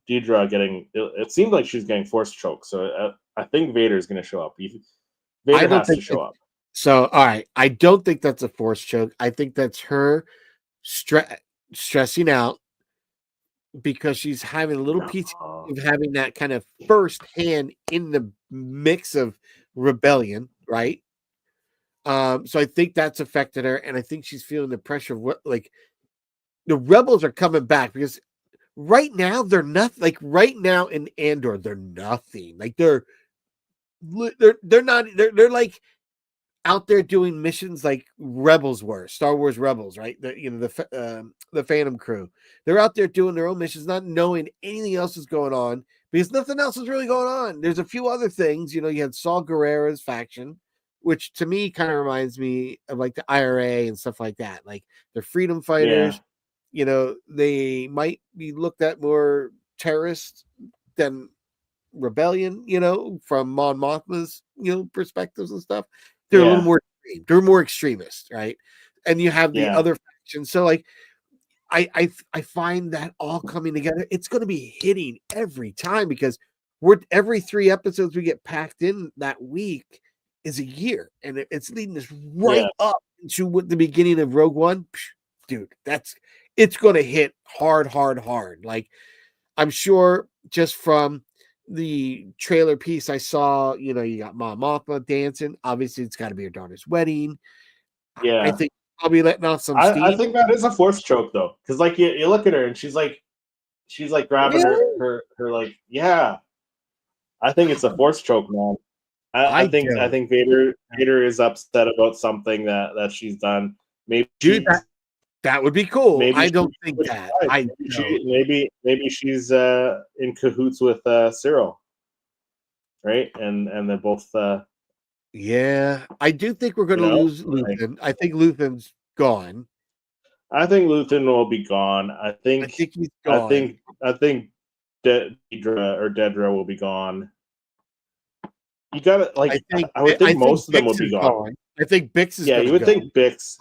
Deidre getting. It seemed like she was getting force choked. So I think Vader's going to show up. I Vader don't has to think show up. so. All right, I don't think that's a force choke. I think that's her stressing out because she's having a little piece No. of having that kind of first hand in the mix of rebellion, right? So I think that's affected her, and I think she's feeling the pressure of what like the rebels are coming back because right now they're nothing. Like right now in Andor, they're nothing. Like they're not. They're like out there doing missions like Rebels were, Star Wars Rebels, right? The Phantom Crew. They're out there doing their own missions, not knowing anything else is going on because nothing else is really going on. There's a few other things, you had Saul Guerrera's faction, which to me kind of reminds me of like the IRA and stuff like that. Like they're freedom fighters. They might be looked at more terrorist than rebellion, from Mon Mothma's, perspectives and stuff. They're a little more extreme. They're more extremist, right? And you have the other faction. So like I find that all coming together. It's going to be hitting every time because every 3 episodes we get packed in that week is a year, and it's leading us right up to the beginning of Rogue One. Dude, it's going to hit hard. Like I'm sure just from the trailer piece I saw, you got Mom Mothma dancing. Obviously, it's got to be her daughter's wedding. Yeah. I think probably letting off some steam. I think that is a force choke though, because like you look at her and she's like grabbing her like, yeah. I think it's a force choke, man. I think Vader is upset about something that she's done. Maybe that would be cool. I don't think that. Maybe she's in cahoots with Cyril, right? And they're both. Yeah, I do think we're going to lose Luthen. I think Luthen's gone. I think Luthen will be gone. I think he's gone. I think Dedra will be gone. You got it. Like I would think most of them will be gone. I think Bix is. Yeah, you would think Bix.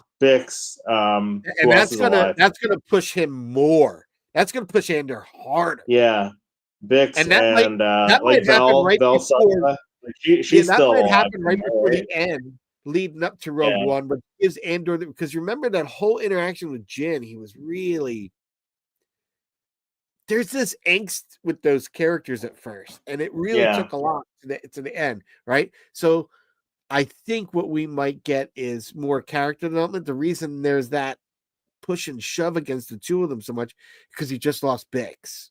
And that's gonna push him more. That's gonna push Andor harder. Yeah, Bix and that like might happen right before. She's still might alive, happen right before the end, leading up to Rogue One, but gives Andor because remember that whole interaction with Jyn, he was really. There's this angst with those characters at first, and it really took a lot to the end, right? So I think what we might get is more character development. The reason there's that push and shove against the two of them so much because he just lost Bix,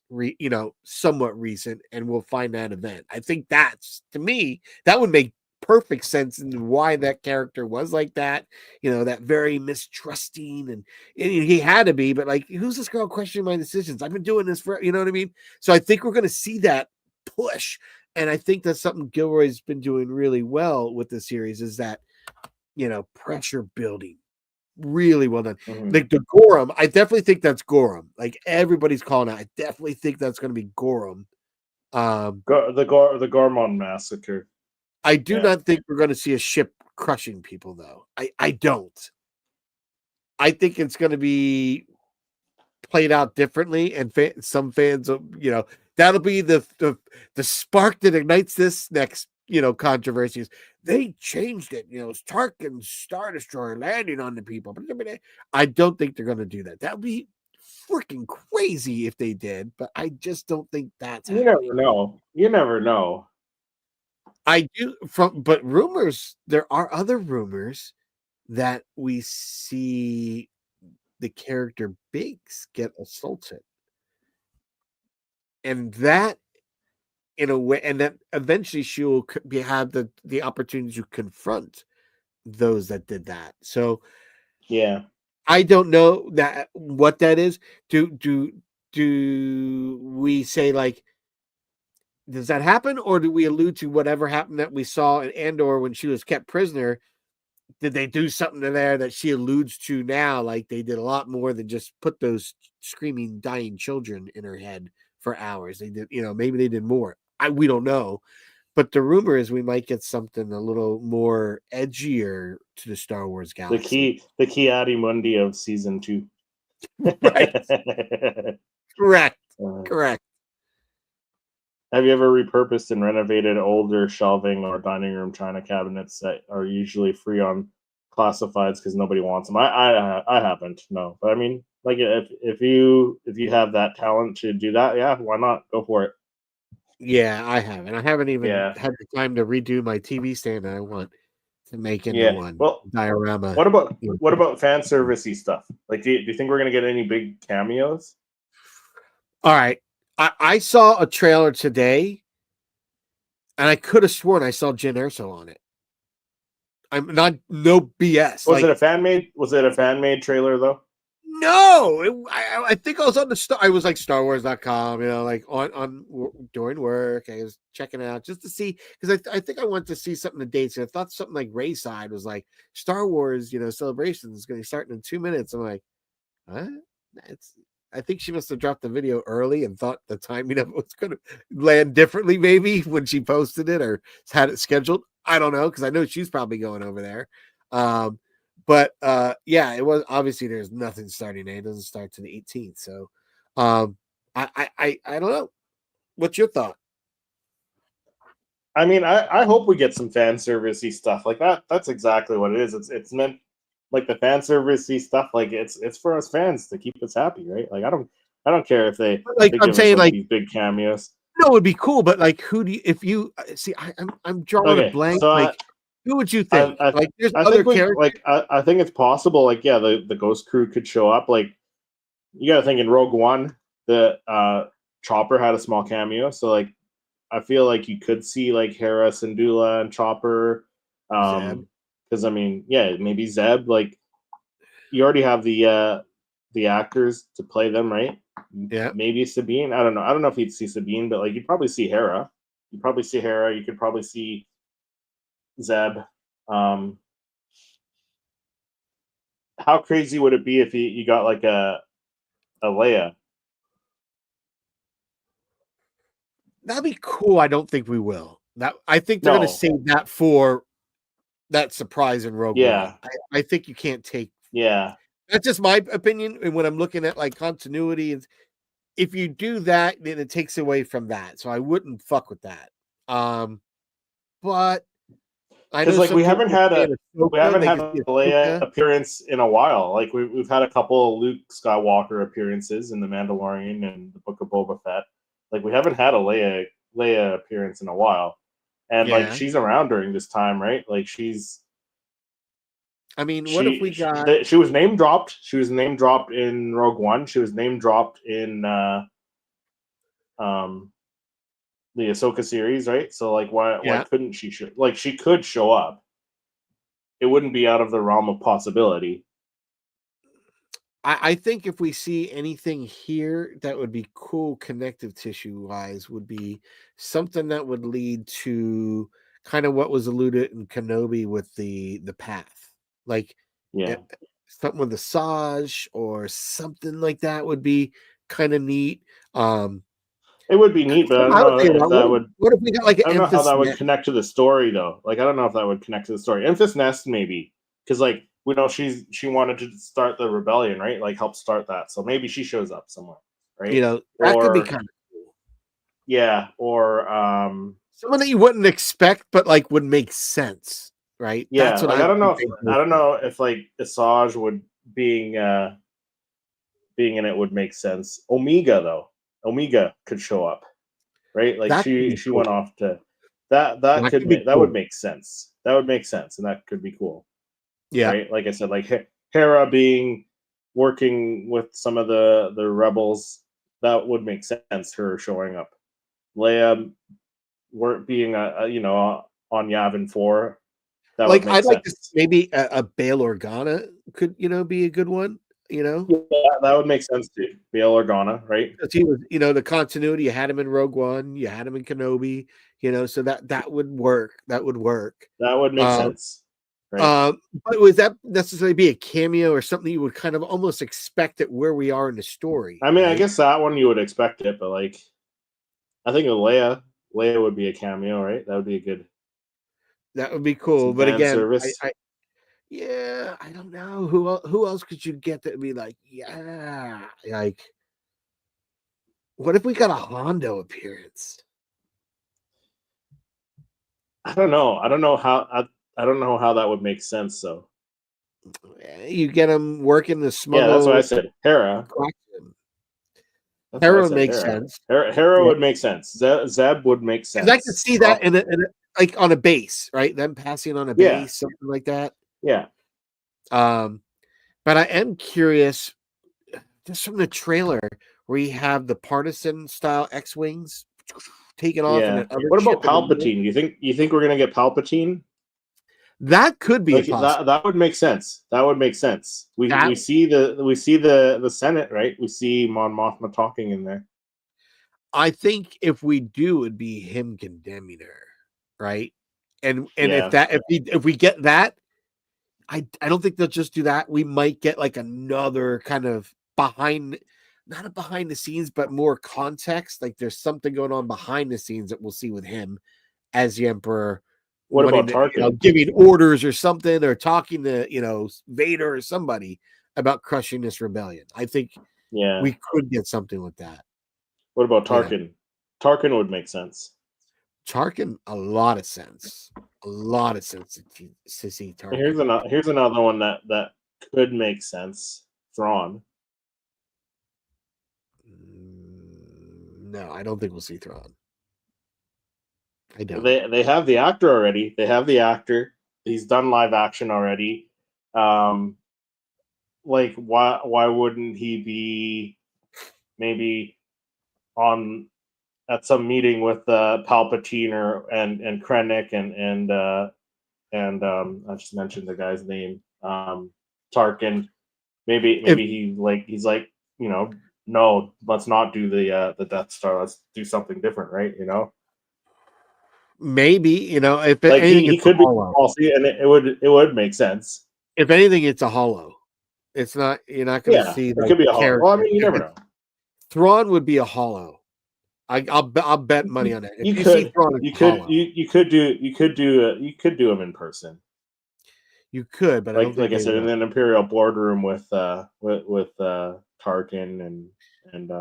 somewhat recent, and we'll find that event. I think that's, to me, that would make perfect sense in why that character was like that, that very mistrusting, and he had to be, but like, who's this girl questioning my decisions? I've been doing this for, you know what I mean? So I think we're going to see that push. And I think that's something Gilroy's been doing really well with the series is that, pressure building really well done. Mm-hmm. Like the Gorham, I definitely think that's Gorham. Like everybody's calling out. I definitely think that's going to be Gorham. The Gormon massacre. I do not think we're going to see a ship crushing people, though. I don't. I think it's going to be played out differently, and some fans, that'll be the spark that ignites this next, controversies. They changed it, it's Tarkin's Star Destroyer landing on the people. I don't think they're going to do that. That would be freaking crazy if they did, but I just don't think that's happening. You never know. I do but rumors, there are other rumors that we see the character Biggs get assaulted. And that in a way, and then eventually she will have the opportunity to confront those that did that. So yeah, I don't know what that is. Do we say like, does that happen, or do we allude to whatever happened that we saw in Andor when she was kept prisoner? Did they do something to there that she alludes to now? Like they did a lot more than just put those screaming, dying children in her head for hours. They did, maybe they did more. We don't know. But the rumor is we might get something a little more edgier to the Star Wars galaxy. The Ki Mundi of season 2. Right. Correct. Correct. Have you ever repurposed and renovated older shelving or dining room china cabinets that are usually free on classifieds because nobody wants them? I haven't, no. But I mean, like if you have that talent to do that, yeah, why not? Go for it. Yeah, I haven't. I haven't even had the time to redo my TV stand that I want to make into one diorama. What about fan servicey stuff? Like, do you think we're gonna get any big cameos? All right. I saw a trailer today, and I could have sworn I saw Jen Erso on it. I'm not no BS. Was it a fan made? Was it a fan made trailer though? No, I think I was on the star. I was like StarWars.com, like on during work. I was checking out just to see because I think I wanted to see something the dates. And I thought something like Rayside was like Star Wars, celebration is going to start in 2 minutes. I'm like, huh? I think she must have dropped the video early and thought the timing of it was going to land differently, maybe when she posted it or had it scheduled. I don't know because I know she's probably going over there. But yeah, it was obviously there's nothing starting today. It doesn't start to the 18th. So I don't know. What's your thought? I mean, I hope we get some fan servicey stuff like that. That's exactly what it is. It's meant like the fan servicey stuff. Like it's for us fans to keep us happy, right? Like I don't care if they Like they I'm give saying, us like these big cameos. no, it would be cool, but like who do you, if you see? I'm drawing a Okay, blank. so Like who would you think? Like there's I other think characters. like I think it's possible. Like yeah, the Ghost Crew could show up. Like you got to think in Rogue One, the Chopper had a small cameo. So like I feel like you could see like Hera, Syndulla, and Chopper. Zeb. Because I mean, yeah, maybe Zeb. Like you already have the actors to play them, right? Yeah. Maybe Sabine. I don't know. I don't know if you'd see Sabine, but like you'd probably see Hera. You'd probably see Hera. You could probably see Zeb. How crazy would it be if you got like a Leia? That'd be cool. I don't think we will. I think they're No. going to save that for that surprise in Rogue Yeah. One. I think you can't take. Yeah. That's just my opinion. And when I'm looking at like continuity, if you do that, then it takes away from that. So I wouldn't fuck with that. But I know because like we haven't had a Ahsoka. Leia appearance in a while. Like we've had a couple of Luke Skywalker appearances in the Mandalorian and the Book of Boba Fett. Like we haven't had a Leia appearance in a while, and like she's around during this time, right? Like she's. I mean, what if we got? She was name dropped. She was name dropped in Rogue One. She was name dropped in the Ahsoka series, right? So like why couldn't she like she could show up. It wouldn't be out of the realm of possibility. I think if we see anything here that would be cool connective tissue wise would be something that would lead to kind of what was alluded in Kenobi with the path. Like something with the Saj or something like that would be kind of neat. It would be neat, but I don't know if that would. What if we got like? I don't know how that would connect to the story, though. Like, I don't know if that would connect to the story. Enfys Nest, maybe, because like we know she wanted to start the rebellion, right? Like, help start that. So maybe she shows up somewhere, right? That could be kind of cool. Yeah, or someone that you wouldn't expect, but like would make sense, right? Yeah, that's what like, I don't know. I don't know if like Asajj would being in it would make sense. Omega though. Omega could show up, right? Like she went off to that would make sense. That would make sense, and that could be cool. Yeah, right. Like I said, like Hera working with some of the rebels, that would make sense. Her showing up, Leia being on Yavin 4. That like would make I'd sense. like to maybe a Bail Organa could be a good one. Yeah, that would make sense too. Bail Organa, right? Because he was, the continuity. You had him in Rogue One, you had him in Kenobi, so that would work. That would work. That would make sense. Right. But would that necessarily be a cameo or something you would kind of almost expect it where we are in the story? I mean, right? I guess that one you would expect it, but like, I think Leia would be a cameo, right? That would be a good. That would be cool, but again, I don't know who else could you get that would be like, yeah, like what if we got a Hondo appearance? I don't know. I don't know how that would make sense. So you get him working the smuggle. Yeah, that's what I said. Hera. Hera would make sense. Hera would make sense. Zeb would make sense. I could see that in a like on a base, right? Them passing on a base, something like that. Yeah. But I am curious, just from the trailer, where you have the partisan style X-wings taking off in Yeah. an other What ship about in the middle. Palpatine? You think we're gonna get Palpatine? That could be a Like that would make sense. That would make sense. We That- see the Senate, right? We see Mon Mothma talking in there. I think if we do, it'd be him condemning her, right? And Yeah. if we get that, I don't think they'll just do that. We might get like another kind of not a behind the scenes, but more context. Like there's something going on behind the scenes that we'll see with him as the Emperor, What about wanting Tarkin? giving orders or something, or talking to Vader or somebody about crushing this rebellion. I think Yeah. we could get something with that. What about You know. Tarkin? Tarkin would make sense. Tarkin, a lot of sense to see Tarkin. Here's another one that could make sense. Thrawn. No, I don't think we'll see Thrawn. I don't. They have the actor already. They have the actor. He's done live action already. Like why wouldn't he be maybe on at some meeting with Palpatine and Krennic and I just mentioned the guy's name, Tarkin. Maybe he's like, no, let's not do the Death Star. Let's do something different, right? Maybe if Like anything, he it's could a be hollow. policy, and it would make sense. If anything, it's a hollow. It's not. You're not going to Yeah, see it like could be a hollow. character. Well, I mean, you never know. Thrawn would be a hollow. I'll bet money on it. If You see could Thrawn, you it's could hollow. you could do him in person. You could, but I don't think Like I they said, in will. an imperial boardroom with Tarkin and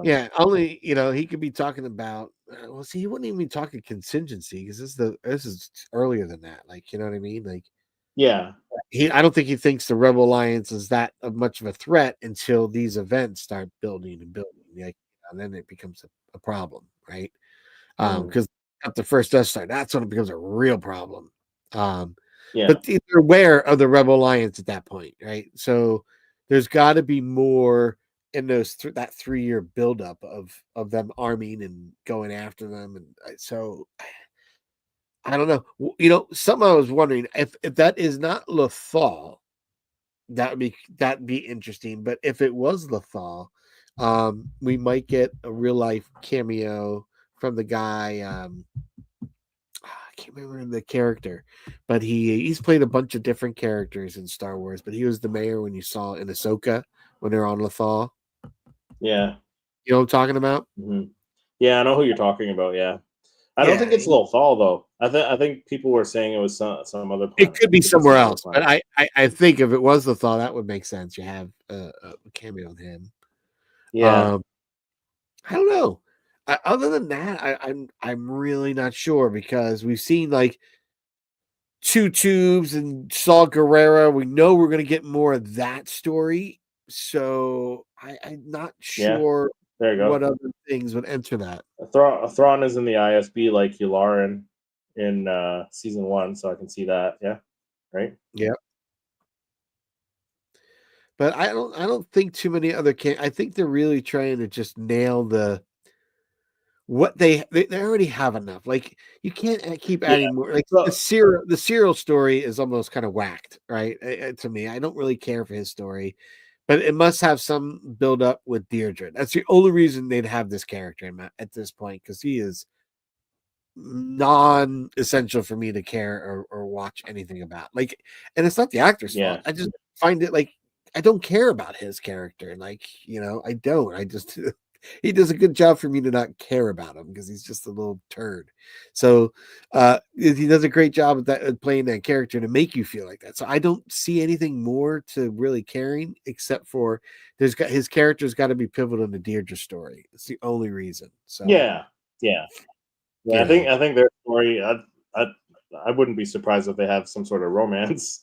Yeah, only he could be talking about. Well, see, he wouldn't even be talking contingency because this is earlier than that. Like, you know what I mean? Like, yeah, I don't think he thinks the Rebel Alliance is that much of a threat until these events start building and building. Like, and then it becomes a problem, right? Because at the first Death Star, that's when it becomes a real problem. yeah, But they're aware of the Rebel Alliance at that point, right? So there's got to be more in that 3-year buildup of them arming and going after them, and so I don't know. Something I was wondering if that is not Lothal, that'd be interesting. But if it was Lothal, we might get a real life cameo from the guy. I can't remember the character, but he's played a bunch of different characters in Star Wars. But he was the mayor when you saw in Ahsoka when they're on Lothal. yeah. You know what I'm talking about? Mm-hmm. Yeah, I know who you're talking about. Yeah, I don't think it's Lothal though. I think people were saying it was some other planet. It could be somewhere else, but I think if it was Lothal, that would make sense. You have a cameo of him. Yeah, I don't know. Other than that, I'm really not sure because we've seen like Two Tubes and Saw Gerrera. We know we're going to get more of that story, so I'm not yeah. sure There you go. what other things would enter that. Thrawn is in the ISB like Yularen in season 1, so I can see that. Yeah, right. Yeah, but I don't think too many other I think they're really trying to just nail what they already have enough. Like you can't keep Yeah. adding more. Like So, the serial story is almost kind of whacked, right? To me, I don't really care for his story, but it must have some build up with Deirdre. That's the only reason they'd have this character at this point because he is non-essential for me to care or watch anything about. Like, and it's not the actor's fault. I just find it like I don't care about his character. Like, I don't. I just he does a good job for me to not care about him because he's just a little turd. So he does a great job at playing that character to make you feel like that. So I don't see anything more to really caring except for his character's got to be pivotal in the Deirdre story. It's the only reason. So yeah. I think their story. I wouldn't be surprised if they have some sort of romance.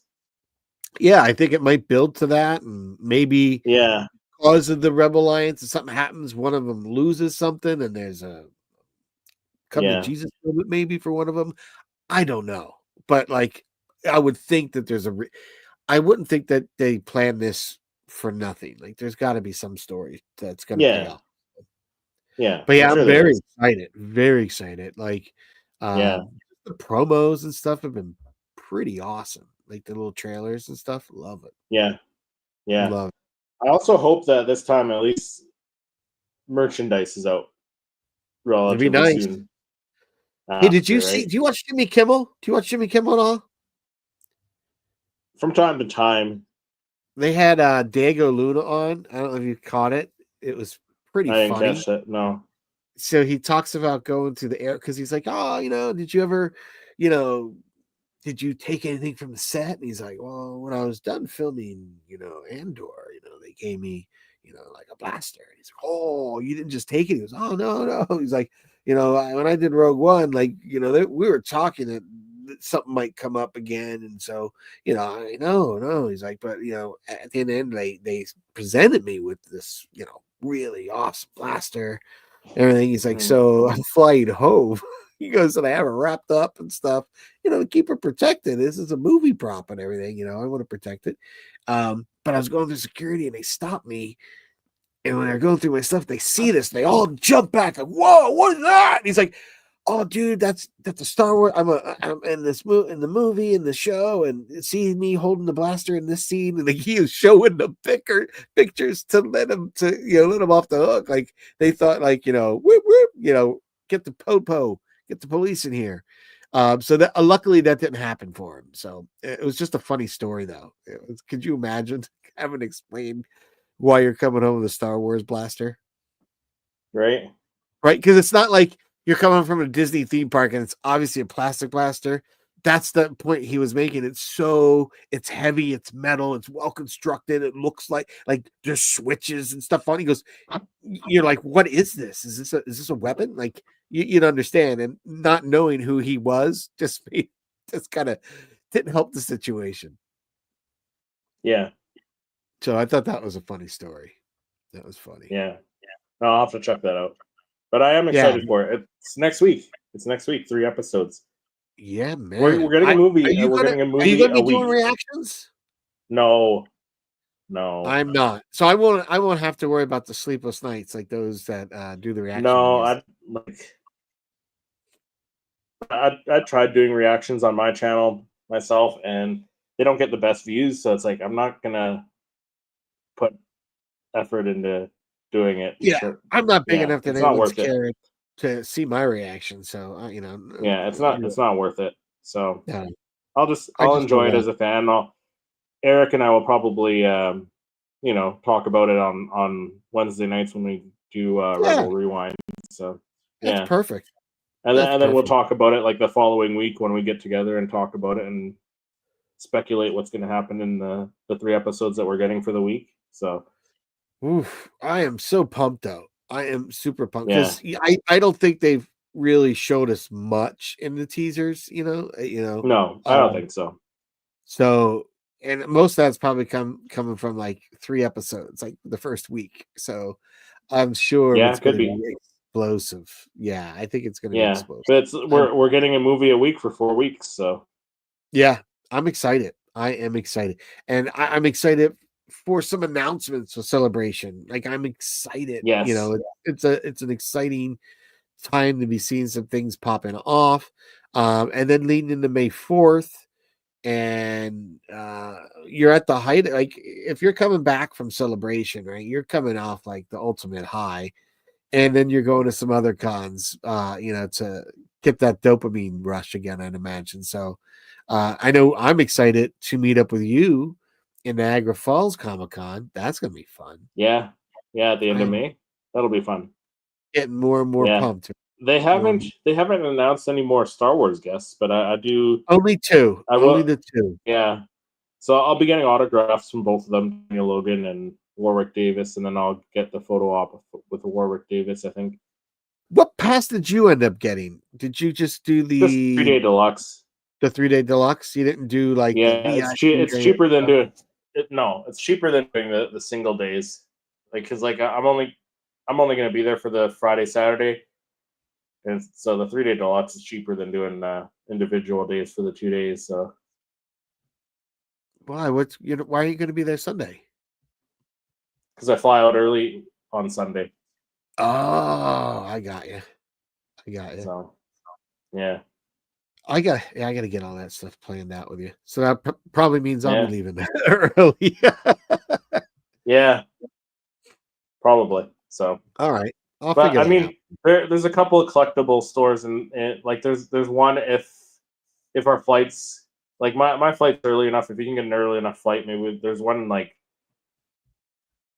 Yeah, I think it might build to that, and maybe Yeah, because of the Rebel Alliance, if something happens, one of them loses something, and there's a come to Jesus moment maybe for one of them. I don't know, but like I would think that I wouldn't think that they plan this for nothing. Like there's got to be some story that's going to pay off. Yeah, But yeah, sure I'm there very is. excited. Very excited. Like Yeah, the promos and stuff have been pretty awesome. Like the little trailers and stuff. Love it. yeah, yeah. Love it. I also hope that this time at least merchandise is out It'd be relatively nice. soon Hey, did after, you see? right? Do you watch Jimmy Kimmel? Do you watch Jimmy Kimmel at all? From time to time, They had Diego Luna on. I don't know if you caught it. It was pretty I didn't funny. catch that. No. So he talks about going to the air because he's like, oh, did you ever, you know, did you take anything from the set? And he's like, well, when I was done filming, Andor, they gave me, like a blaster. And he's like, oh, you didn't just take it. He goes, oh, no, no. He's like, when I did Rogue One, like, we were talking that something might come up again. And so, I know, no. He's like, but, at the end, they presented me with this, really awesome blaster, everything. He's like, Mm, so I'm flying home. He goes, and I have it wrapped up and stuff, to keep it protected. This is a movie prop and everything, I want to protect it. But I was going through security and they stopped me. And when they're going through my stuff, they see this, they all jump back, like, whoa, what is that? And he's like, oh, dude, that's a Star Wars. I'm in in the movie, in the show, and seeing me holding the blaster in this scene, and like, he was showing the pictures to let him let him off the hook. Like they thought, like whoop whoop, get the popo, get the police in here. So that luckily that didn't happen for him. So it was just a funny story, though. Could you imagine having explained why you're coming home with a Star Wars blaster? right? Right? Because it's not like you're coming from a Disney theme park and it's obviously a plastic blaster. That's the point he was making. It's heavy, it's metal, it's well constructed. It looks like there's switches and stuff on. He goes, you're like, what is this? Is this a weapon? Like you'd understand. And not knowing who he was just kind of didn't help the situation. Yeah, So I thought that was a funny story. That was funny. yeah. No, I'll have to check that out. But I am Yeah, excited for it. It's next week. It's next week, 3 episodes. yeah, We're man. getting a movie. Are We're getting a you movie gonna a be doing week. reactions? No, no, I'm not. So I won't have to worry about the sleepless nights like those that do the reaction no. videos. I tried doing reactions on my channel myself, and they don't get the best views. So it's like I'm not gonna put effort into doing it. Yeah, I'm not big Yeah, enough that it's not anyone's worth it. cared to see my reaction. So Yeah, it's not worth it. So yeah, I I'll just feel enjoy it bad. as a fan. Eric and I will probably talk about it on Wednesday nights when we do Yeah, Rebel Rewind. So that's yeah, perfect. and That's then we'll perfect. talk about it like the following week when we get together and talk about it and speculate what's going to happen in the 3 episodes that we're getting for the week. So Oof, I am so pumped though. I am super pumped yeah, because I don't think they've really showed us much in the teasers. no, I don't Um, think so. So, and most of that's probably coming from like 3 episodes, like the first week. So I'm sure Yeah, it's it going could to be. be explosive. Yeah, I think it's going to be Yeah, explosive. but it's I'm, we're getting a movie a week for 4 weeks. So yeah, I'm excited. I am excited, and I'm excited for some announcements for celebration. Like I'm excited. yes, It's an exciting time to be seeing some things popping off, and then leading into May 4th. And you're at the height, like if you're coming back from celebration, right, you're coming off like the ultimate high, and then you're going to some other cons to get that dopamine rush again, I'd imagine. So I know I'm excited to meet up with you in Niagara Falls Comic-Con. That's gonna be fun. yeah, yeah. At the end I of am May, that'll be fun. getting more and more Yeah, pumped. they More and haven't more. they haven't announced any more Star Wars guests, but I do Only two, I only will. the two. Yeah, so I'll be getting autographs from both of them, Daniel Logan and Warwick Davis, and then I'll get the photo op with Warwick Davis. I think What pass did you end up getting? Did you just do just 3 day deluxe. the 3-day deluxe? You didn't do like the Yeah, VIP it's or anything cheaper than like doing it. No, it's cheaper than doing the single days. Like, cause like I'm only gonna be there for the Friday Saturday, and so the 3 day deluxe is cheaper than doing individual days for the 2 days. So that? Why? Why are you going to be there Sunday? because I fly out early on Sunday. Oh, I got you. I got you. So, yeah, I got to get all that stuff planned out with you. So that probably means I'll be yeah, leaving early. yeah, probably. So, All right, I'll but figure I that out. mean, there's a couple of collectible stores, and like there's one if our flights like my flight's early enough. If you can get an early enough flight, maybe there's one like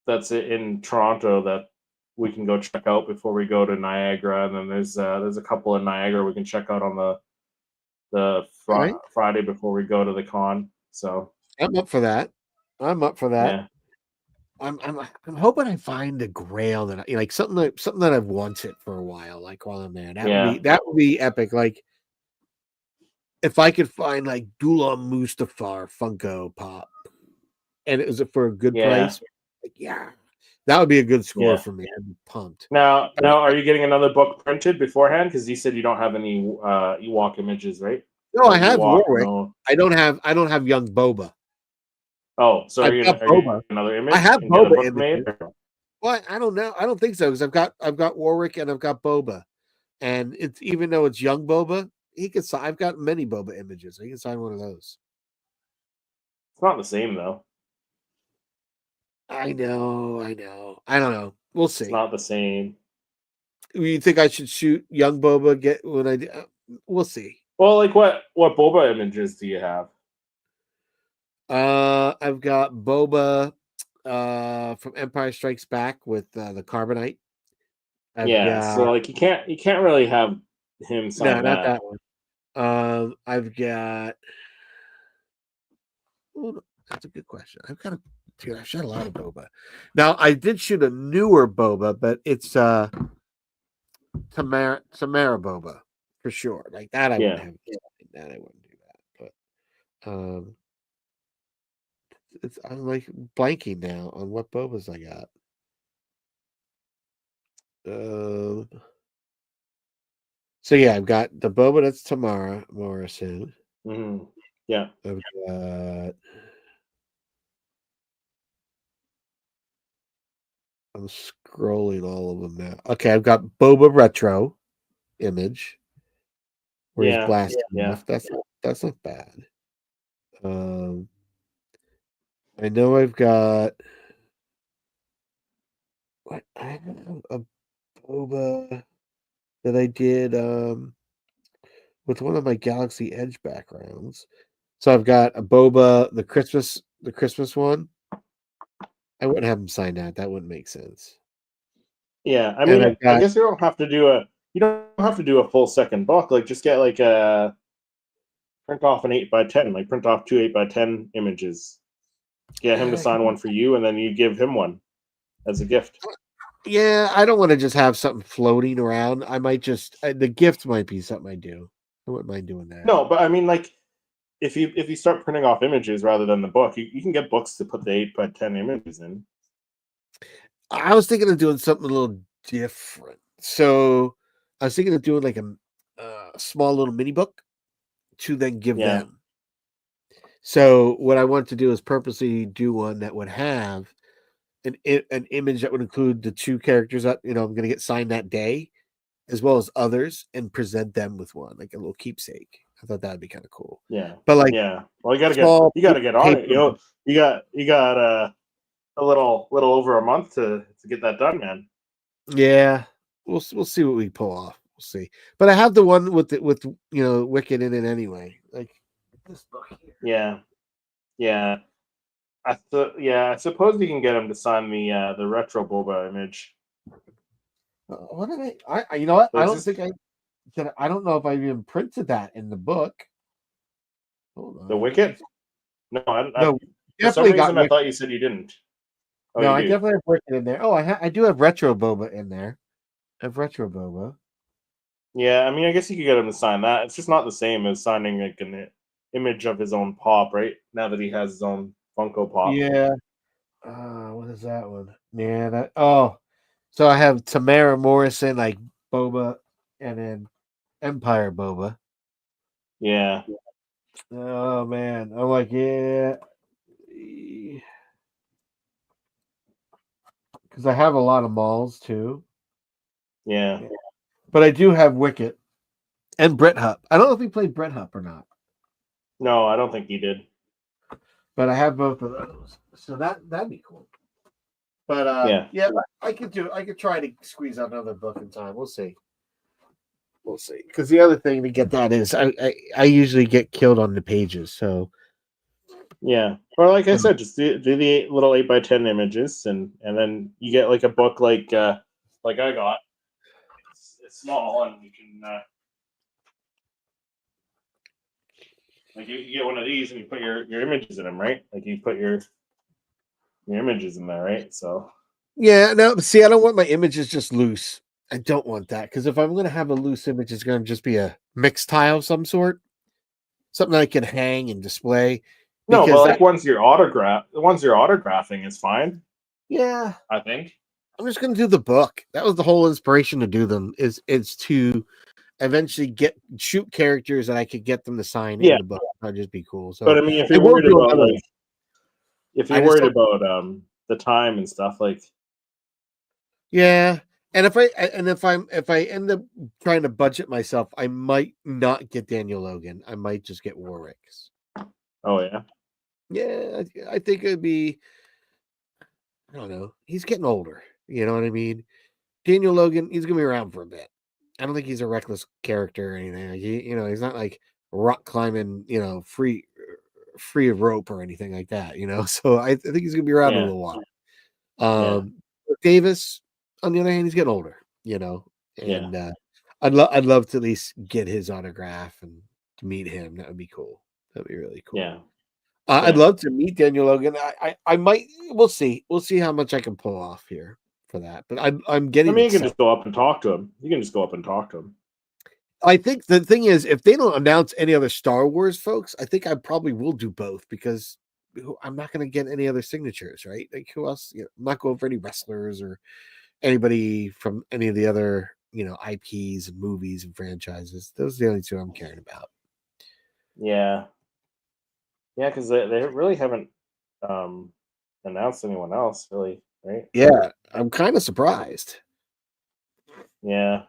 that's in Toronto that we can go check out before we go to Niagara, and then there's a couple in Niagara we can check out on All right, Friday before we go to the con. So I'm up for that. I'm up for that. yeah, I'm hoping I find a grail that like something that I've wanted for a while. Like while I'm there, yeah, that would be epic. Like if I could find like Dula Mustafar Funko Pop, and it was for a good yeah, price. Like, yeah, that would be a good score yeah. for me. I'd be pumped. Now, are you getting another book printed beforehand? Because you said you don't have any Ewok images, right? No, I No have Ewok, Warwick. no. I don't have young Boba. Oh, so I've got are you Boba. getting another I image have and get a Boba book made? images. Well, I don't know. I don't think so because I've got Warwick and I've got Boba, and it's even though it's young Boba, he could sign. I've got many Boba images. He can sign one of those. It's not the same though. I know. I know. I don't know. We'll It's see. not the same. You think I should shoot young Boba? Get when I do? We'll see. Well, like what Boba images do you have? I've got Boba from Empire Strikes Back with the Carbonite. I've Yeah, so got like you can't really have him no, sign not that. that one. I've got. Oh, that's a good question. I've got a dude. I've shot a lot of boba. Now I did shoot a newer boba, but it's Tamara boba for sure. Like that, I wouldn't Yeah, have. That I wouldn't do that. But it's I'm like blanking now on what bobas I got. Um. So yeah, I've got the boba that's Tamara Morrison. hmm yeah, I've got. I'm scrolling all of them now. Okay, I've got Boba Retro image where he's yeah, blasting yeah. off. That's not bad. I know I've got what I have a Boba that I did with one of my Galaxy Edge backgrounds. So I've got a Boba the Christmas one. I wouldn't have him sign that. That wouldn't make sense. Yeah, I And mean, I've I got guess you don't have to do a full second book. Like, just get like a print off an 8x10, like print off two 8x10 images. Get him to yeah, sign one for you, and then you give him one as a gift. yeah, I don't want to just have something floating around. I might just the gift might be something I do. I wouldn't mind doing that. No, but I mean, like, if you start printing off images rather than the book, you can get books to put the 8x10 images in. I was thinking of doing something a little different. So I was thinking of doing like a small little mini book to then give Yeah, them. So what I want to do is purposely do one that would have an image that would include the two characters that I'm going to get signed that day, as well as others, and present them with one like a little keepsake. I thought that'd be kind of cool. yeah, But like yeah. Well, small you gotta get on it. paper. You got a little over a month to get that done, man. Yeah, we'll see what we pull off. We'll see. But I have the one with Wicked in it anyway. Like this book here. Yeah, yeah. I suppose you can get him to sign the retro boba image. What did I? You know what? I There's don't just think I did. I don't know if I even printed that in the book. Hold the on. Wicket. No, No, for some definitely got reason I Wicked. thought you said you didn't. Oh, No, you I do. definitely have Wicked in there. Oh, I do have Retro Boba in there. I have Retro Boba. Yeah, I mean, I guess you could get him to sign that. It's just not the same as signing like an image of his own pop, right? Now that he has his own Funko Pop. Yeah. What is that one? Yeah, that. Oh, so I have Tamara Morrison like Boba, and then Empire Boba. Yeah, Oh man, I'm like, yeah, because I have a lot of malls too. Yeah. But I do have Wicket and Brett Hupp. I don't know if he played Brett Hupp or not, No, I don't think he did. but I have both of those. So that'd be cool. But Yeah. I could try to squeeze out another book in time. We'll see. We'll see. Because the other thing to get that is I usually get killed on the pages. So Yeah. Or like I said, just do the little 8x10 images, and then you get like a book like I got. It's small, and you can like you get one of these, and you put your images in them, right? Like you put your images in there, right? So yeah, no, see, I don't want my images just loose. I don't want that because if I'm going to have a loose image, it's going to just be a mixed tile of some sort, something I can hang and display. no, but Because like once you're autographing, it's fine. yeah, I think. I'm just going to do the book. That was the whole inspiration to do them. Is to eventually shoot characters that I could get them to sign Yeah, in the book. That'd just be cool. So but I mean, if I you're won't worried do about another. like, if I you're just worried don't. about the time and stuff, like Yeah, and if I end up trying to budget myself, I might not get Daniel Logan. I might just get Warwick's. oh yeah, Yeah, I think it'd be. I don't know. He's getting older. You know what I mean? Daniel Logan, he's gonna be around for a bit. I don't think he's a reckless character or anything. Like, he's not like rock climbing, free of rope or anything like that. So I think he's gonna be around a yeah, little while. yeah, Davis, on the other hand, he's getting older. yeah, And I'd love to at least get his autograph and to meet him. That would be cool. That'd be really cool. yeah, I'd yeah. love to meet Daniel Logan. I might. We'll see. We'll see how much I can pull off here for that. But I'm I getting mean, you can excited. just go up and talk to him. You can just go up and talk to him. I think the thing is, if they don't announce any other Star Wars folks, I think I probably will do both because I'm not going to get any other signatures, right? Like who else? I'm not going for any wrestlers or anybody from any of the other, IPs and movies and franchises. Those are the only two I'm caring about. Yeah, yeah, because they really haven't um announced anyone else, really, right? Yeah, I'm kind of surprised. Yeah,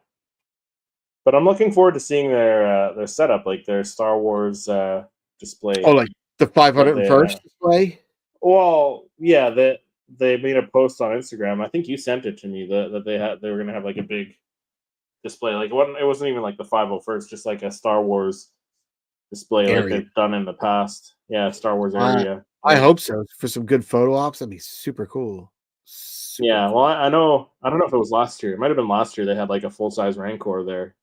but I'm looking forward to seeing their setup, like their Star Wars display Oh, like the that they 501st display? Well, yeah, that they made a post on Instagram. I think you sent it to me that they were gonna have like a big display. Like it wasn't even like the 501st, just like a Star Wars display like Area. they've done in the past. Yeah, Star Wars I area. I Like, hope so. For some good photo ops, that'd be super cool. Super yeah, cool. well, I know. I don't know if it was last year. It might have been last year. They had like a full size Rancor there,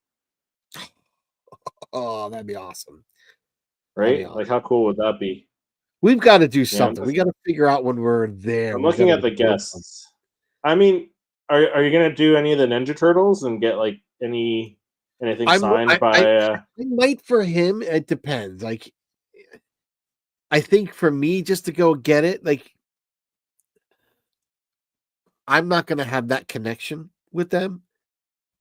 Oh, that'd be awesome. That'd be right? awesome. Like, how cool would that be? We've got to do Yeah, something. We got to figure out when we're there. I'm We've got looking to at the record something. guests. I mean, are you gonna do any of the Ninja Turtles and get like anything signed I by? might for him. It depends. Like, I think for me, just to go get it, like, I'm not going to have that connection with them.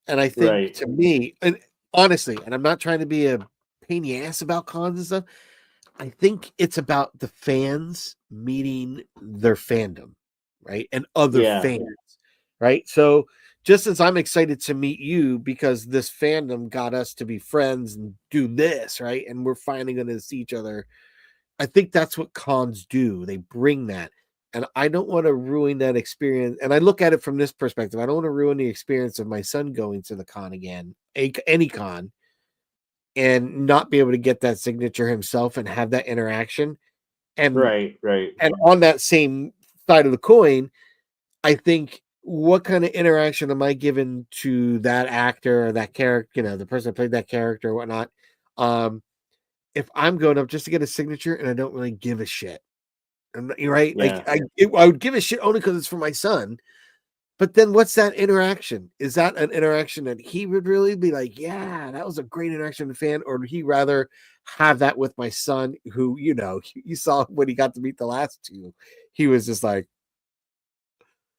And I think Right. to me, and honestly, and I'm not trying to be a pain in the ass about cons and stuff. I think it's about the fans meeting their fandom, right? And other Yeah. fans, right? So just as I'm excited to meet you because this fandom got us to be friends and do this, right? And we're finally going to see each other. I think that's what cons do. They bring that. And I don't want to ruin that experience. And I look at it from this perspective. I don't want to ruin the experience of my son going to the con again, any con, and not be able to get that signature himself and have that interaction. And Right. Right. and on that same side of the coin, I think what kind of interaction am I given to that actor or that character, the person that played that character or whatnot? If I'm going up just to get a signature and I don't really give a shit. You're right. Yeah. Like I would give a shit only because it's for my son. But then what's that interaction? Is that an interaction that he would really be like, yeah, that was a great interaction with a fan? Or would he rather have that with my son who, you saw when he got to meet the last two, he was just like,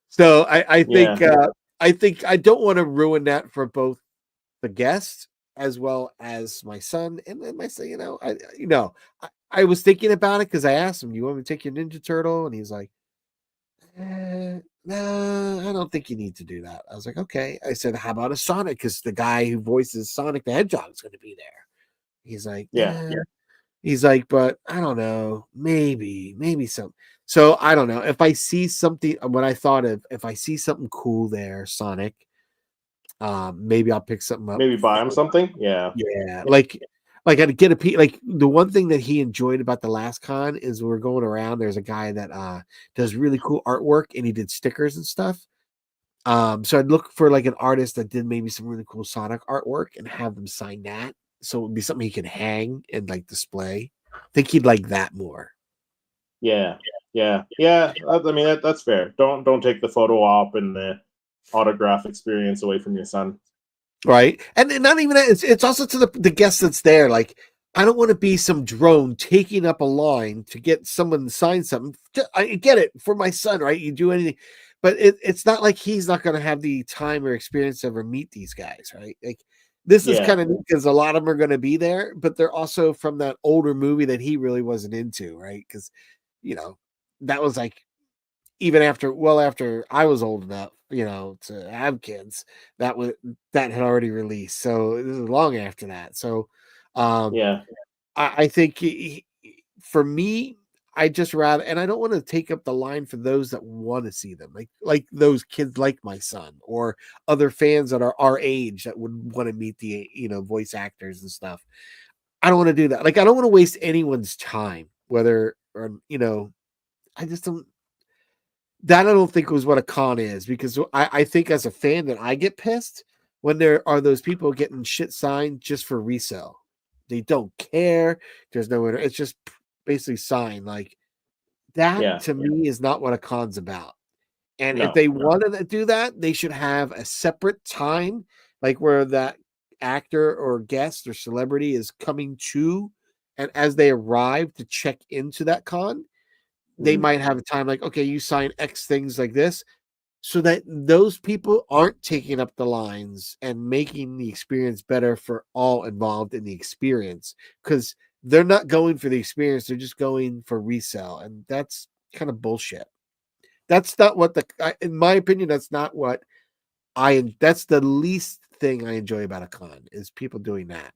so Yeah. I think I don't want to ruin that for both the guest as well as my son. And then my son, I was thinking about it because I asked him, "Do you want me to take your Ninja Turtle?" And he's like, no, I don't think you need to do that. I was like, okay. I said, how about a Sonic? Because the guy who voices Sonic the Hedgehog is going to be there. He's like, Yeah. He's like, but I don't know, maybe some. So I don't know if I see something. What I thought of, if I see something cool there, Sonic, maybe I'll pick something up. Maybe buy him something. Yeah. Yeah, like I'd get a piece. Like the one thing that he enjoyed about the last con is we're going around. There's a guy that does really cool artwork, and he did stickers and stuff. So I'd look for like an artist that did maybe some really cool Sonic artwork and have them sign that. So it would be something he can hang and like display. I think he'd like that more. Yeah. I mean, that's fair. Don't take the photo op and the autograph experience away from your son. Right. And not even that, it's also to the guest that's there. Like, I don't want to be some drone taking up a line to get someone to sign something. I get it for my son, right? You do anything, but it's not like he's not going to have the time or experience to ever meet these guys, right? Like, this is kind of neat because a lot of them are going to be there, but they're also from that older movie that he really wasn't into, right? Because, that was like even after I was old enough, to have kids, that had already released. So this is long after that. So Yeah. I think for me, I just rather, and I don't want to take up the line for those that want to see them, like those kids, like my son, or other fans that are our age that would want to meet the voice actors and stuff. I don't want to do that. Like I don't want to waste anyone's time, whether or I just don't. That I don't think was what a con is, because I think as a fan that I get pissed when there are those people getting shit signed just for resale. They don't care. There's no, it's just basically signed. Like that to me is not what a con's about. And if they wanted to do that, they should have a separate time, like where that actor or guest or celebrity is coming to, and as they arrive to check into that con, they might have a time like, okay, you sign X things like this, so that those people aren't taking up the lines and making the experience better for all involved in the experience, because they're not going for the experience, they're just going for resale, and that's kind of bullshit. That's not what in my opinion, that's not what that's the least thing I enjoy about a con, is people doing that.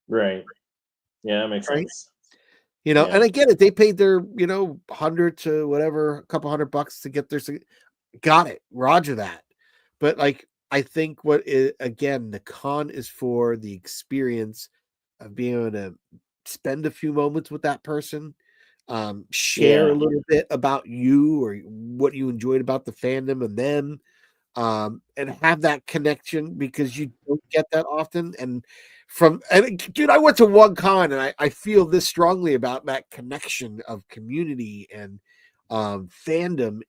Right. Yeah, that makes sense. And I get it. They paid their, 100 to whatever, a couple $100 to get their, got it. Roger that. But like, I think again, the con is for the experience of being able to spend a few moments with that person, share a little bit about you or what you enjoyed about the fandom and them, and have that connection, because you don't get that often. And dude, I went to one con and I feel this strongly about that connection of community and fandom.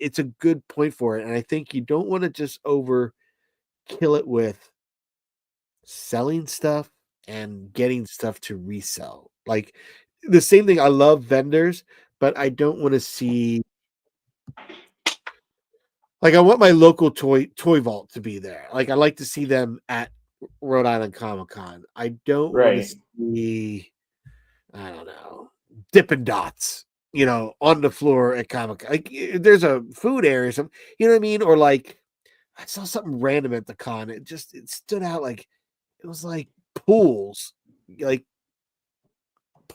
It's a good point for it. And I think you don't want to just kill it with selling stuff and getting stuff to resell. Like the same thing. I love vendors, but I don't want to see, like, I want my local toy vault to be there. Like I like to see them at Rhode Island Comic Con. I don't want to see, I don't know, Dippin' Dots, on the floor at Comic Con. Like there's a food area or something, you know what I mean? Or like I saw something random at the con. It stood out, like it was like pools, like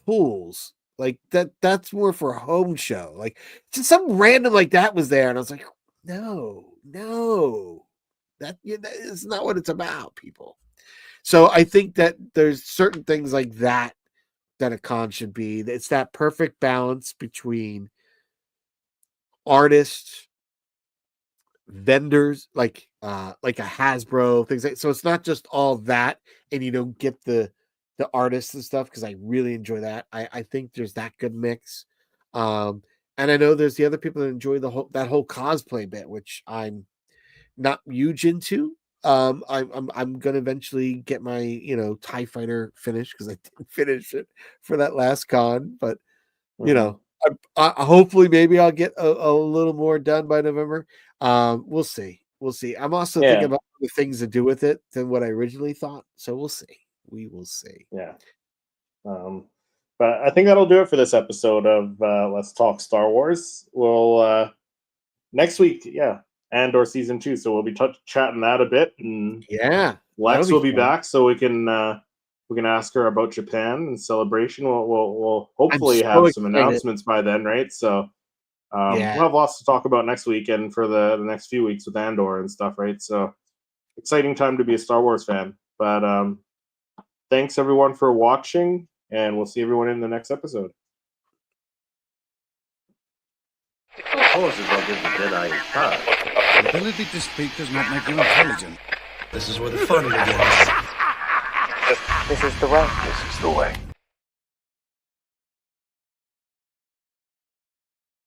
pools. Like that's more for a home show. Like just something random like that was there. And I was like, no, that is not what it's about, people. So I think that there's certain things like that a con should be. It's that perfect balance between artists, vendors, like a Hasbro, things like, so it's not just all that, and you don't get the artists and stuff, because I really enjoy that. I think there's that good mix. And I know there's the other people that enjoy that whole cosplay bit, which I'm not huge into. I'm gonna eventually get my TIE fighter finished, because I didn't finish it for that last con, but hopefully maybe I'll get a little more done by November. We'll see. I'm also thinking about the things to do with it than what I originally thought, so we'll see. We will see. But I think that'll do it for this episode of Let's Talk Star Wars. We'll next week, yeah, Andor season 2. So we'll be chatting that a bit, and Yeah. Lex that'll will be fun. back, so we can ask her about Japan and celebration. We'll hopefully so have some excited. announcements by then, right? So Yeah. we'll have lots to talk about next week and for the next few weeks with Andor and stuff, right? So exciting time to be a Star Wars fan. But thanks everyone for watching, and we'll see everyone in the next episode. Supposes I'll give the Jedi his time. The ability to speak does not make you intelligent. This is where the fun begins. This is the way. This is the way.